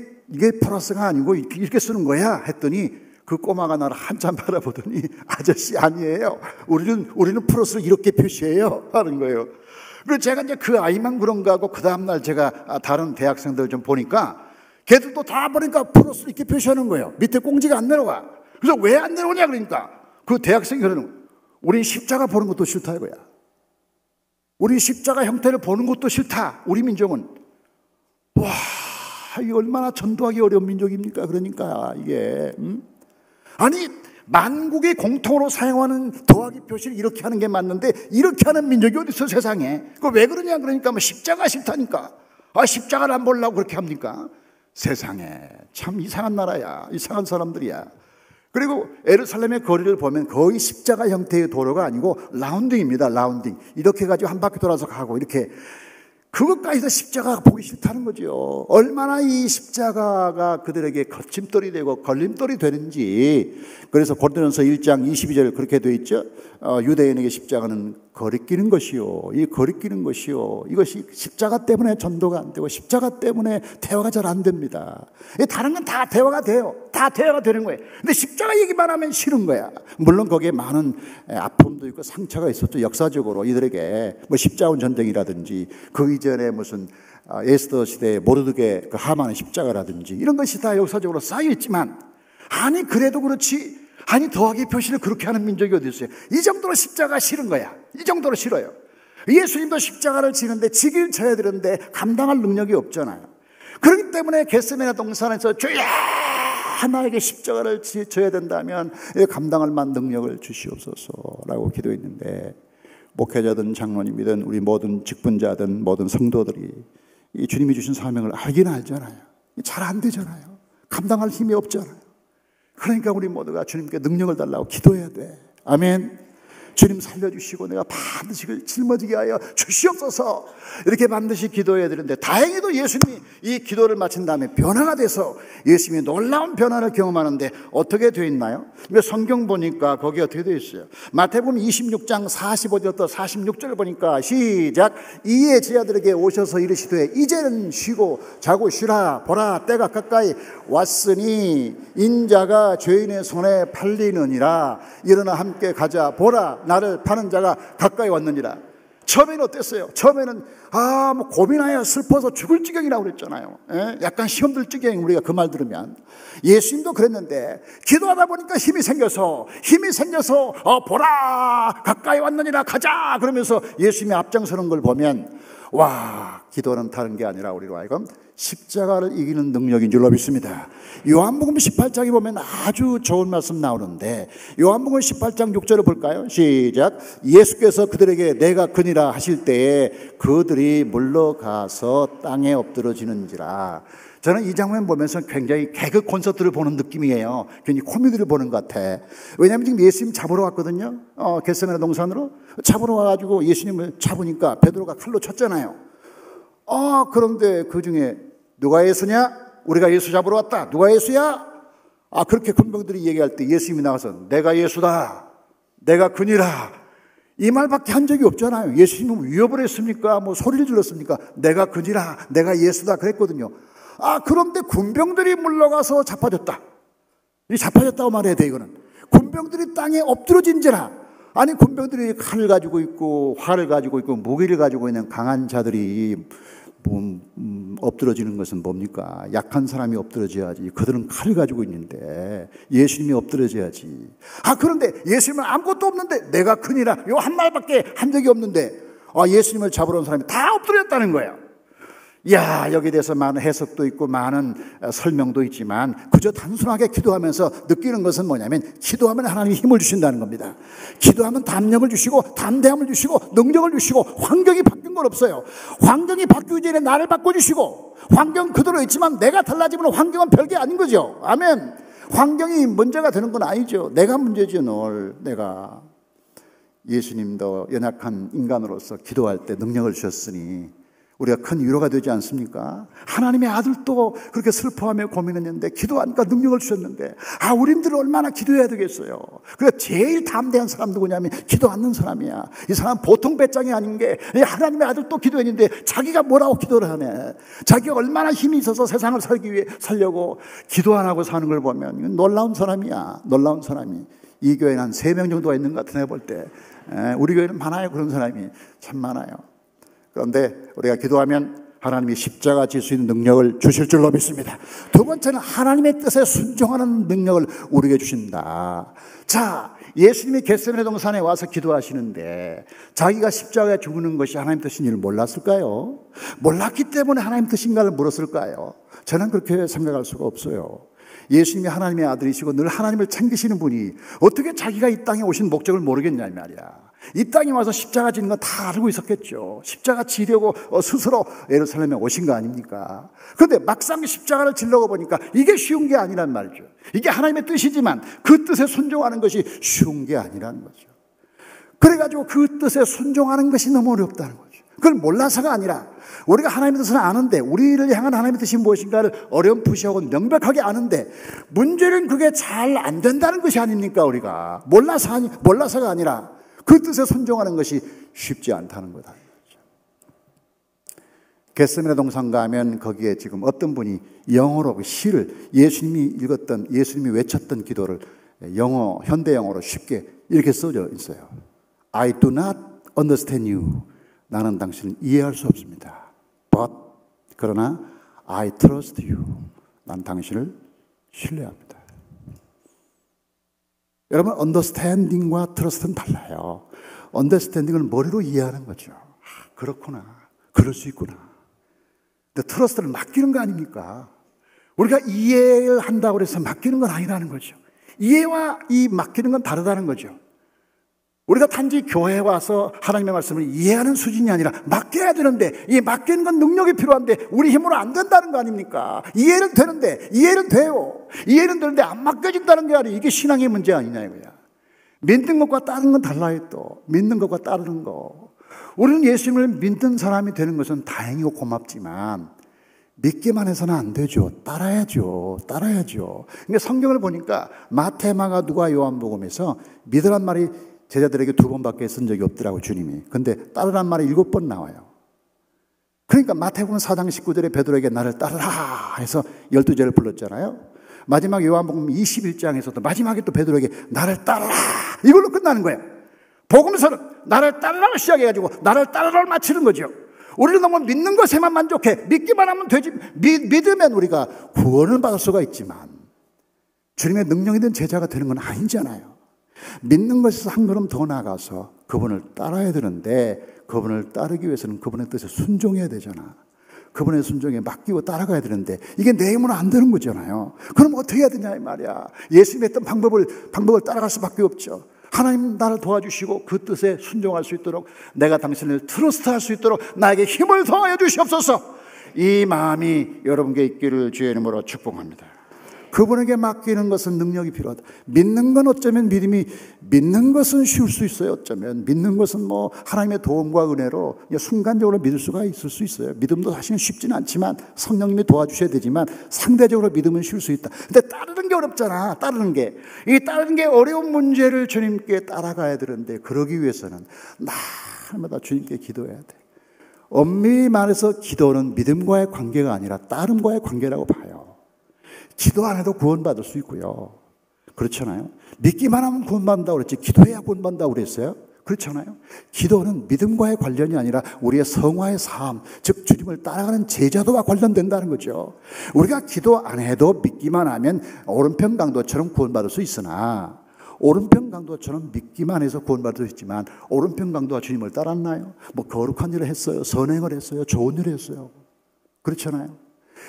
플러스가 아니고 이렇게 쓰는 거야 했더니 그 꼬마가 나를 한참 바라보더니 아저씨 아니에요. 우리는 플러스를 이렇게 표시해요 하는 거예요. 그래서 제가 이제 그 아이만 그런가 하고 그 다음날 제가 다른 대학생들 좀 보니까 걔들도 다 보니까 플러스 이렇게 표시하는 거예요. 밑에 꽁지가 안 내려와. 그래서 왜 안 내려오냐 그러니까 그 대학생이 그러는 거예요. 우린 십자가 보는 것도 싫다 이거야. 우리 십자가 형태를 보는 것도 싫다. 우리 민족은. 와, 이게 얼마나 전도하기 어려운 민족입니까? 그러니까 이게 아니 만국의 공통으로 사용하는 더하기 표시를 이렇게 하는 게 맞는데 이렇게 하는 민족이 어디 있어 세상에. 그거 왜 그러냐 그러니까 뭐 십자가 싫다니까. 십자가를 안 보려고 그렇게 합니까? 세상에 참 이상한 나라야. 이상한 사람들이야. 그리고 예루살렘의 거리를 보면 거의 십자가 형태의 도로가 아니고 라운딩입니다. 라운딩. 이렇게 해가지고 한 바퀴 돌아서 가고 이렇게. 그것까지도 십자가가 보기 싫다는 거죠. 얼마나 이 십자가가 그들에게 거침돌이 되고 걸림돌이 되는지. 그래서 고린도전서 1장 22절 그렇게 되어 있죠. 유대인에게 십자가는 거리끼는 것이요. 이 거리끼는 것이요. 이것이 십자가 때문에 전도가 안 되고 십자가 때문에 대화가 잘 안 됩니다. 다른 건 다 대화가 돼요. 다 대화가 되는 거예요. 근데 십자가 얘기만 하면 싫은 거야. 물론 거기에 많은 아픔도 있고 상처가 있었죠. 역사적으로 이들에게 뭐 십자군 전쟁이라든지 그 이전에 무슨 에스더 시대의 모르드게 그 하만의 십자가라든지 이런 것이 다 역사적으로 쌓여 있지만 아니 그래도 그렇지. 아니 더하기 표시를 그렇게 하는 민족이 어디 있어요? 이 정도로 십자가 싫은 거야. 이 정도로 싫어요. 예수님도 십자가를 지는데 지길 져야 되는데 감당할 능력이 없잖아요. 그렇기 때문에 겟세마네 동산에서 주여 나에게 십자가를 져야 된다면 감당할 만한 능력을 주시옵소서라고 기도했는데 목회자든 장로님이든 우리 모든 직분자든 모든 성도들이 이 주님이 주신 사명을 알긴 알잖아요. 잘 안 되잖아요. 감당할 힘이 없잖아요. 그러니까 우리 모두가 주님께 능력을 달라고 기도해야 돼. 아멘. 주님 살려주시고 내가 반드시 짊어지게 하여 주시옵소서 이렇게 반드시 기도해야 되는데 다행히도 예수님이 이 기도를 마친 다음에 변화가 돼서 예수님이 놀라운 변화를 경험하는데 어떻게 되어 있나요? 성경 보니까 거기 어떻게 되어 있어요? 마태복음 26장 45절부터 46절을 보니까 시작. 이에 제자들에게 오셔서 이르시되 이제는 쉬고 자고 쉬라. 보라 때가 가까이 왔으니 인자가 죄인의 손에 팔리느니라. 일어나 함께 가자. 보라 나를 파는 자가 가까이 왔느니라. 처음에는 어땠어요? 처음에는 뭐 고민하여 슬퍼서 죽을 지경이라고 그랬잖아요. 약간 시험들 지경 우리가 그 말 들으면. 예수님도 그랬는데 기도하다 보니까 힘이 생겨서 보라 가까이 왔느니라 가자 그러면서 예수님이 앞장서는 걸 보면 와 기도는 다른 게 아니라 우리로 하여금 십자가를 이기는 능력인 줄로 믿습니다. 요한복음 18장에 보면 아주 좋은 말씀 나오는데 요한복음 18장 6절을 볼까요? 시작. 예수께서 그들에게 내가 그니라 하실 때에 그들이 물러가서 땅에 엎드러지는지라. 저는 이 장면 보면서 굉장히 개그 콘서트를 보는 느낌이에요. 굉장히 코미디를 보는 것 같아. 왜냐하면 지금 예수님 잡으러 왔거든요. 겟세마네 동산으로 잡으러 와가지고 예수님을 잡으니까 베드로가 칼로 쳤잖아요. 그런데 그 중에 누가 예수냐? 우리가 예수 잡으러 왔다. 누가 예수야? 그렇게 군병들이 얘기할 때 예수님이 나와서 내가 예수다. 내가 그니라. 이 말밖에 한 적이 없잖아요. 예수님은 위협을 했습니까? 뭐 소리를 질렀습니까? 내가 그니라. 내가 예수다. 그랬거든요. 그런데 군병들이 물러가서 자빠졌다. 이 자빠졌다고 말해야 돼, 이거는. 군병들이 땅에 엎드러진지라. 아니, 군병들이 칼을 가지고 있고, 활을 가지고 있고, 무기를 가지고 있는 강한 자들이 엎드러지는 것은 뭡니까? 약한 사람이 엎드러져야지. 그들은 칼을 가지고 있는데, 예수님이 엎드러져야지. 그런데 예수님은 아무것도 없는데, 내가 크니라. 요 한 말밖에 한 적이 없는데, 예수님을 잡으러 온 사람이 다 엎드렸다는 거예요. 여기에 대해서 많은 해석도 있고 많은 설명도 있지만 그저 단순하게 기도하면서 느끼는 것은 뭐냐면 기도하면 하나님이 힘을 주신다는 겁니다. 기도하면 담력을 주시고 담대함을 주시고 능력을 주시고 환경이 바뀐 건 없어요. 환경이 바뀌기 전에 나를 바꿔주시고 환경 그대로 있지만 내가 달라지면 환경은 별게 아닌 거죠. 아멘. 환경이 문제가 되는 건 아니죠. 내가 문제죠. 늘 내가. 예수님도 연약한 인간으로서 기도할 때 능력을 주셨으니 우리가 큰 위로가 되지 않습니까? 하나님의 아들도 그렇게 슬퍼하며 고민했는데 기도하니까 능력을 주셨는데 우리들은 얼마나 기도해야 되겠어요. 그래서 제일 담대한 사람 누구냐면 기도 않는 사람이야. 이 사람 보통 배짱이 아닌 게 하나님의 아들도 기도했는데 자기가 뭐라고 기도를 하네. 자기가 얼마나 힘이 있어서 세상을 살기 위해 살려고 기도 안 하고 사는 걸 보면 이건 놀라운 사람이야. 놀라운 사람이. 이 교회는 한 3명 정도가 있는 것 같아 내가 볼 때. 우리 교회는 많아요. 그런 사람이 참 많아요. 그런데 우리가 기도하면 하나님이 십자가 질 수 있는 능력을 주실 줄로 믿습니다. 두 번째는 하나님의 뜻에 순종하는 능력을 우리에게 주신다. 자, 예수님이 겟세마네 동산에 와서 기도하시는데 자기가 십자가에 죽는 것이 하나님 뜻인 줄 몰랐을까요? 몰랐기 때문에 하나님 뜻인가를 물었을까요? 저는 그렇게 생각할 수가 없어요. 예수님이 하나님의 아들이시고 늘 하나님을 챙기시는 분이 어떻게 자기가 이 땅에 오신 목적을 모르겠냐 이 말이야. 이 땅에 와서 십자가 지는 건 다 알고 있었겠죠. 십자가 지려고 스스로 예루살렘에 오신 거 아닙니까? 그런데 막상 십자가를 지려고 보니까 이게 쉬운 게 아니란 말이죠. 이게 하나님의 뜻이지만 그 뜻에 순종하는 것이 쉬운 게 아니라는 거죠. 그래가지고 그 뜻에 순종하는 것이 너무 어렵다는 거죠. 그걸 몰라서가 아니라 우리가 하나님의 뜻을 아는데 우리를 향한 하나님의 뜻이 무엇인가를 어렴풋이하고 명백하게 아는데 문제는 그게 잘 안 된다는 것이 아닙니까? 우리가 몰라서가 아니라 그 뜻에 순종하는 것이 쉽지 않다는 거다. 겟세마네 동산 가면 거기에 지금 어떤 분이 영어로 그 시를 예수님이 읽었던 예수님이 외쳤던 기도를 현대 영어로 쉽게 이렇게 써져 있어요. I do not understand you. 나는 당신을 이해할 수 없습니다. But 그러나 I trust you. 난 당신을 신뢰합니다. 여러분, understanding과 trust는 달라요. understanding은 머리로 이해하는 거죠. 그렇구나. 그럴 수 있구나. 근데 trust를 맡기는 거 아닙니까? 우리가 이해를 한다고 해서 맡기는 건 아니라는 거죠. 이해와 이 맡기는 건 다르다는 거죠. 우리가 단지 교회에 와서 하나님의 말씀을 이해하는 수준이 아니라 맡겨야 되는데 이 맡기는 건 능력이 필요한데 우리 힘으로 안 된다는 거 아닙니까? 이해는 되는데 이해는 돼요. 이해는 되는데 안 맡겨진다는 게 아니라 이게 신앙의 문제 아니냐 이거야. 믿는 것과 따르는 건 달라요. 또 믿는 것과 따르는 거. 우리는 예수님을 믿는 사람이 되는 것은 다행이고 고맙지만 믿기만 해서는 안 되죠. 따라야죠. 그러니까 성경을 보니까 마태, 마가, 누가, 요한복음에서 믿으란 말이 제자들에게 2번밖에 쓴 적이 없더라고 주님이. 근데 따르란 말이 7번 나와요. 그러니까 마태복음 4장 19절에 베드로에게 나를 따르라 해서 12제를 불렀잖아요. 마지막 요한복음 21장에서도 마지막에 또 베드로에게 나를 따르라 이걸로 끝나는 거예요. 복음서는 나를 따르라고 시작해가지고 나를 따르라를 마치는 거죠. 우리는 너무 믿는 것에만 만족해. 믿기만 하면 되지. 믿으면 우리가 구원을 받을 수가 있지만 주님의 능력이 된 제자가 되는 건 아니잖아요. 믿는 것에서 한 걸음 더 나아가서 그분을 따라야 되는데 그분을 따르기 위해서는 그분의 뜻에 순종해야 되잖아. 그분의 순종에 맡기고 따라가야 되는데 이게 내 힘으로 안 되는 거잖아요. 그럼 어떻게 해야 되냐 이 말이야. 예수님이 했던 방법을 따라갈 수밖에 없죠. 하나님 나를 도와주시고 그 뜻에 순종할 수 있도록 내가 당신을 트러스트할 수 있도록 나에게 힘을 더하여 주시옵소서. 이 마음이 여러분께 있기를 주의 이름으로 축복합니다. 그분에게 맡기는 것은 능력이 필요하다. 믿는 건 어쩌면 믿는 것은 쉬울 수 있어요. 어쩌면 믿는 것은 뭐 하나님의 도움과 은혜로 순간적으로 믿을 수가 있을 수 있어요. 믿음도 사실은 쉽지는 않지만 성령님이 도와주셔야 되지만 상대적으로 믿음은 쉬울 수 있다. 근데 따르는 게 어렵잖아. 따르는 게 어려운 문제를 주님께 따라가야 되는데 그러기 위해서는 날마다 주님께 기도해야 돼. 엄밀히 말해서 기도는 믿음과의 관계가 아니라 따름과의 관계라고 봐요. 기도 안 해도 구원받을 수 있고요. 그렇잖아요. 믿기만 하면 구원받는다고 그랬지 기도해야 구원받는다고 그랬어요? 그렇잖아요. 기도는 믿음과의 관련이 아니라 우리의 성화의 삶, 즉 주님을 따라가는 제자도와 관련된다는 거죠. 우리가 기도 안 해도 믿기만 하면 오른편 강도처럼 구원받을 수 있으나 오른편 강도처럼 믿기만 해서 구원받을 수 있지만 오른편 강도가 주님을 따랐나요? 뭐 거룩한 일을 했어요. 선행을 했어요. 좋은 일을 했어요. 그렇잖아요.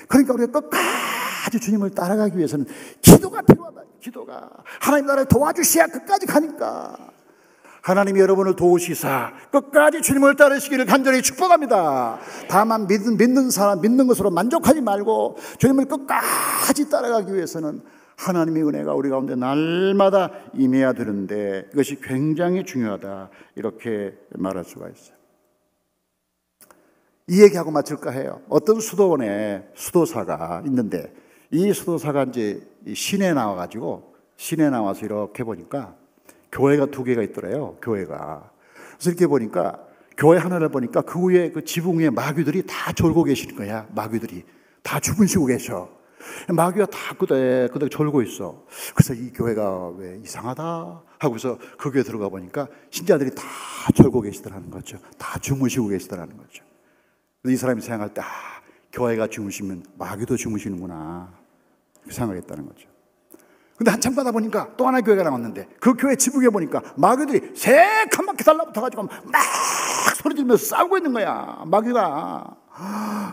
그러니까 우리가 끝까지 주님을 따라가기 위해서는 기도가 필요하다. 기도가 하나님 나라를 도와주셔야 끝까지 가니까 하나님이 여러분을 도우시사 끝까지 주님을 따르시기를 간절히 축복합니다. 다만 믿는 사람 믿는 것으로 만족하지 말고 주님을 끝까지 따라가기 위해서는 하나님의 은혜가 우리 가운데 날마다 임해야 되는데 이것이 굉장히 중요하다 이렇게 말할 수가 있어요. 이 얘기하고 마칠까 해요. 어떤 수도원에 수도사가 있는데 이 수도사가 이제 시내에 나와서 이렇게 보니까 교회가 2개가 있더래요. 교회가. 그래서 이렇게 보니까 교회 하나를 보니까 그 위에 그 지붕 위에 마귀들이 다 졸고 계시는 거야. 마귀들이 다 주무시고 계셔. 마귀가 다 끄덕 졸고 있어. 그래서 이 교회가 왜 이상하다 하고서 그 교회 들어가 보니까 신자들이 다 졸고 계시더라는 거죠. 다 주무시고 계시더라는 거죠. 이 사람이 생각할 때 교회가 주무시면 마귀도 주무시는구나 생각했다는 거죠. 근데 한참 가다 보니까 또 하나의 교회가 나왔는데 그 교회 지붕에 보니까 마귀들이 새카맣게 달라붙어가지고 막 소리 지르면서 싸우고 있는 거야. 마귀가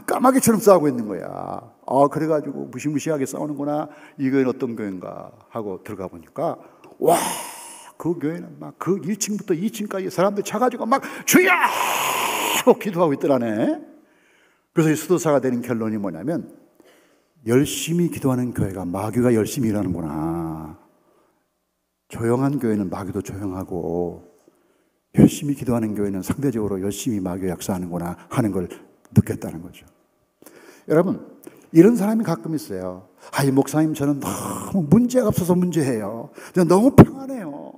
까마귀처럼 싸우고 있는 거야. 그래가지고 무시무시하게 싸우는구나. 이 교회는 어떤 교회인가 하고 들어가 보니까 와, 그 교회는 막 그 1층부터 2층까지 사람들 차가지고 막 주여 하고 기도하고 있더라네. 그래서 이 수도사가 되는 결론이 뭐냐면 열심히 기도하는 교회가 마귀가 열심히 일하는구나. 조용한 교회는 마귀도 조용하고 열심히 기도하는 교회는 상대적으로 열심히 마귀가 역사하는구나 하는 걸 느꼈다는 거죠. 여러분, 이런 사람이 가끔 있어요. 이 목사님 저는 너무 문제가 없어서 문제예요. 저는 너무 평안해요.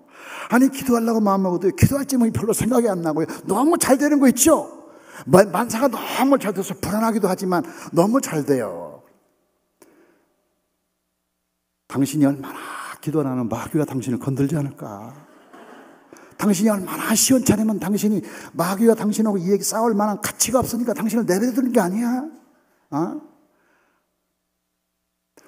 아니 기도하려고 마음먹어도 기도할 제목이 별로 생각이 안 나고요. 너무 잘 되는 거 있죠? 만사가 너무 잘 돼서 불안하기도 하지만 너무 잘 돼요. 당신이 얼마나 기도를 하면 마귀가 당신을 건들지 않을까? 당신이 얼마나 시원찮으면 당신이 마귀가 당신하고 이 얘기 싸울 만한 가치가 없으니까 당신을 내버려두는 게 아니야?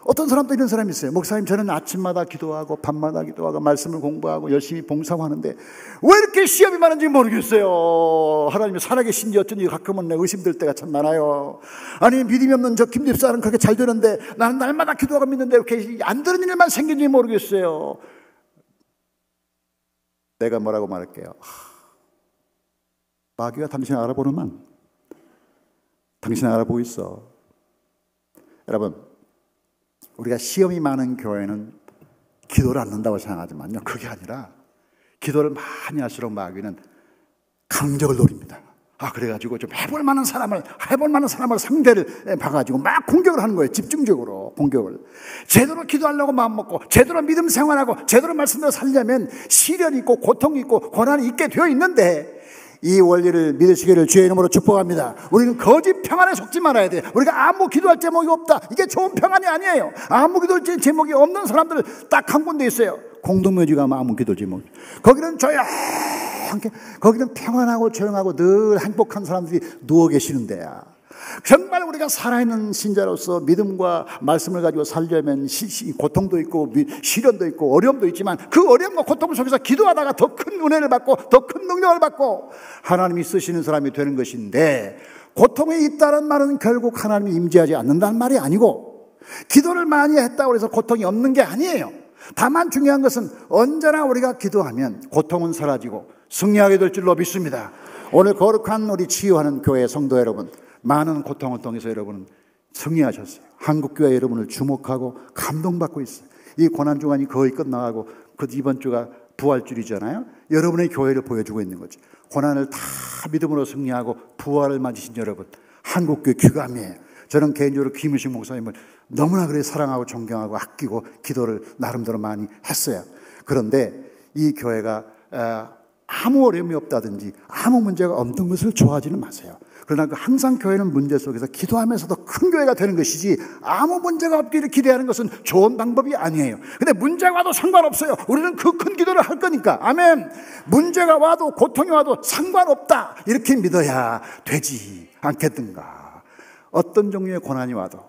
어떤 사람도 이런 사람이 있어요. 목사님 저는 아침마다 기도하고 밤마다 기도하고 말씀을 공부하고 열심히 봉사하고 하는데 왜 이렇게 시험이 많은지 모르겠어요. 하나님이 살아계신지 어쩐지 가끔은 의심될 때가 참 많아요. 아니 믿음이 없는 저 김집사는 그렇게 잘 되는데 나는 날마다 기도하고 믿는데 이렇게 안 되는 일만 생긴지 모르겠어요. 내가 뭐라고 말할게요. 마귀가 당신을 알아보는만 당신을 알아보고 있어. 여러분, 우리가 시험이 많은 교회는 기도를 안 한다고 생각하지만요, 그게 아니라 기도를 많이 할수록 마귀는 강적을 노립니다. 그래가지고 좀 해볼 만한 사람을 상대를 봐가지고 막 공격을 하는 거예요. 집중적으로 공격을. 제대로 기도하려고 마음먹고 제대로 믿음 생활하고 제대로 말씀대로 살려면 시련이 있고 고통이 있고 고난이 있게 되어 있는데 이 원리를 믿으시기를 주의 이름으로 축복합니다. 우리는 거짓 평안에 속지 말아야 돼. 우리가 아무 기도할 제목이 없다. 이게 좋은 평안이 아니에요. 아무 기도할 제목이 없는 사람들 딱 한 군데 있어요. 공동묘지가 아무 기도할 제목. 거기는 조용하게, 거기는 평안하고 조용하고 늘 행복한 사람들이 누워 계시는 데야. 정말 우리가 살아있는 신자로서 믿음과 말씀을 가지고 살려면 고통도 있고 시련도 있고 어려움도 있지만 그 어려움과 고통 속에서 기도하다가 더 큰 은혜를 받고 더 큰 능력을 받고 하나님이 쓰시는 사람이 되는 것인데, 고통이 있다는 말은 결국 하나님이 임재하지 않는다는 말이 아니고 기도를 많이 했다고 해서 고통이 없는 게 아니에요. 다만 중요한 것은 언제나 우리가 기도하면 고통은 사라지고 승리하게 될 줄로 믿습니다. 오늘 거룩한 우리 치유하는 교회 성도 여러분, 많은 고통을 통해서 여러분은 승리하셨어요. 한국교회 여러분을 주목하고 감동받고 있어요. 이 고난주간이 거의 끝나가고 이번 주가 부활주일이잖아요. 여러분의 교회를 보여주고 있는 거죠. 고난을 다 믿음으로 승리하고 부활을 맞으신 여러분, 한국교회 귀감이에요. 저는 개인적으로 김우식 목사님을 너무나 그래 사랑하고 존경하고 아끼고 기도를 나름대로 많이 했어요. 그런데 이 교회가 아무 어려움이 없다든지 아무 문제가 없는 것을 좋아하지는 마세요. 그러나 항상 교회는 문제 속에서 기도하면서도 큰 교회가 되는 것이지 아무 문제가 없기를 기대하는 것은 좋은 방법이 아니에요. 근데 문제가 와도 상관없어요. 우리는 그 큰 기도를 할 거니까. 아멘. 문제가 와도 고통이 와도 상관없다, 이렇게 믿어야 되지 않겠든가. 어떤 종류의 고난이 와도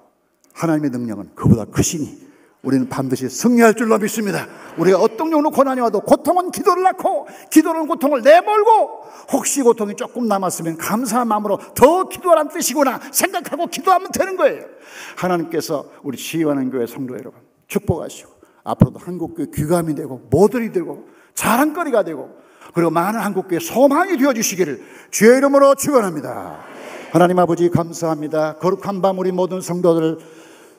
하나님의 능력은 그보다 크시니 우리는 반드시 승리할 줄로 믿습니다. 우리가 어떤 경우는 고난이 와도 고통은 기도를 낳고 기도는 고통을 내몰고 혹시 고통이 조금 남았으면 감사한 마음으로 더 기도하라는 뜻이구나 생각하고 기도하면 되는 거예요. 하나님께서 우리 지휘하는 교회 성도 여러분 축복하시고 앞으로도 한국교회 귀감이 되고 모델이 되고 자랑거리가 되고 그리고 많은 한국교회 소망이 되어주시기를 주의 이름으로 축원합니다. 하나님 아버지 감사합니다. 거룩한 밤 우리 모든 성도들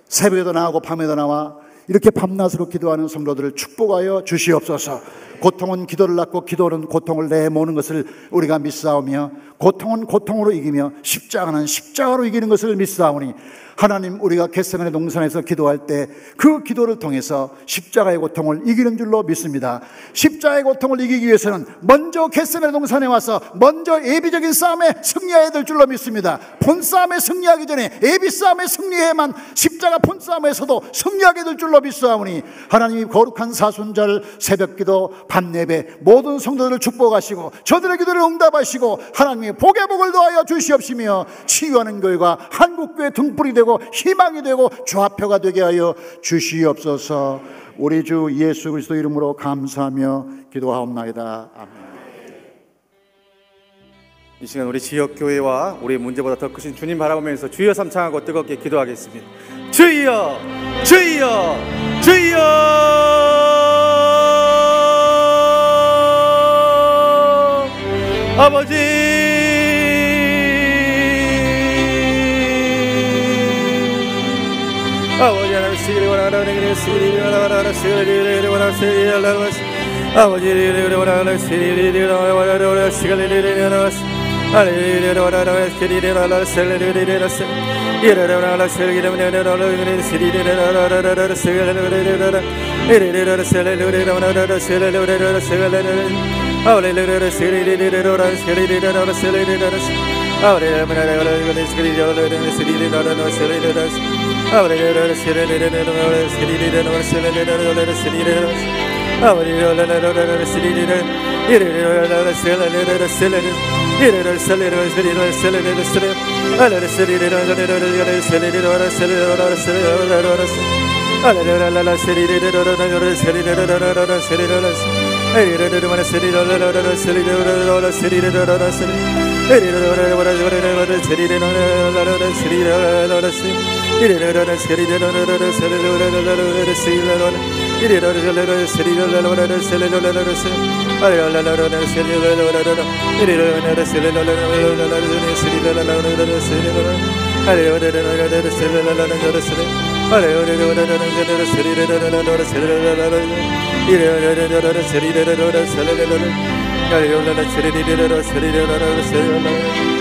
새벽에도 나오고 밤에도 나와 이렇게 밤낮으로 기도하는 성도들을 축복하여 주시옵소서. 고통은 기도를 낳고 기도는 고통을 내모는 것을 우리가 믿사오며 고통은 고통으로 이기며 십자가는 십자가로 이기는 것을 믿사오니 하나님 우리가 겟세마네 동산에서 기도할 때 그 기도를 통해서 십자가의 고통을 이기는 줄로 믿습니다. 십자가의 고통을 이기기 위해서는 먼저 겟세마네 동산에 와서 먼저 예비적인 싸움에 승리해야 될 줄로 믿습니다. 본싸움에 승리하기 전에 예비 싸움에 승리해야만 십자가 본싸움에서도 승리하게 될 줄로 믿사오니 하나님이 거룩한 사순절 새벽기도 밤예배 모든 성도들을 축복하시고 저들의 기도를 응답하시고 하나님의 복의 복을 더하여 주시옵시며 치유하는 교회가 한국교회 등불이 되고 희망이 되고 좌표가 되게 하여 주시옵소서. 우리 주 예수 그리스도 이름으로 감사하며 기도하옵나이다. 아멘. 이 시간 우리 지역교회와 우리의 문제보다 더 크신 주님 바라보면서 주여 삼창하고 뜨겁게 기도하겠습니다. 주여 주여 주여 아버지 아버지 하나님 시기를 원하라 내게 시기를 원하라 시기를 원하라 시기를 원하라 아버지를 원하라 시기를 원하라 시기를 원하라 알리를 원하라 시기를 원하라 시기를 원하라 이를 원하라 시기를 원하라 시기를 원하라 시기를 원하라 이를 원하라 시기를 원하라 시기를 원하라 시기를 원하라 아울레르르 시리리르르라 시리리르라 시리리르라 아울레르르르 시리리르라 시리리르라 시리리르라 아울레르르 시리리르라 시리리르라 시리리르라 시리리르라 아울레르르르 시리리르 이르르르 시리리르 시리리르 이르르 시리리르 시리리르 시리리르 시리 알레르 시리리르 시리리르 시리리르 시리리르 시리리르 알레르르르 시리리르르 시리리르 시리리르 에리르르르 세리르르르 세리르르르 세리르르르 에리르르르 세리르르르 세리르르르 이르르르 세리르르르 세리르르르 세리르르 이르르르 세리르르르 세리르르르 아르르르르 세리르르르 이르르르 세리르르르 세리르르르 세리르르 아르르르르 세리르르르 세리 아르르르르 세리르르르 세리르르르 이르르르르 세리르르르 세리르르르 아르르르 세리르르르 세리르르르 세리르르르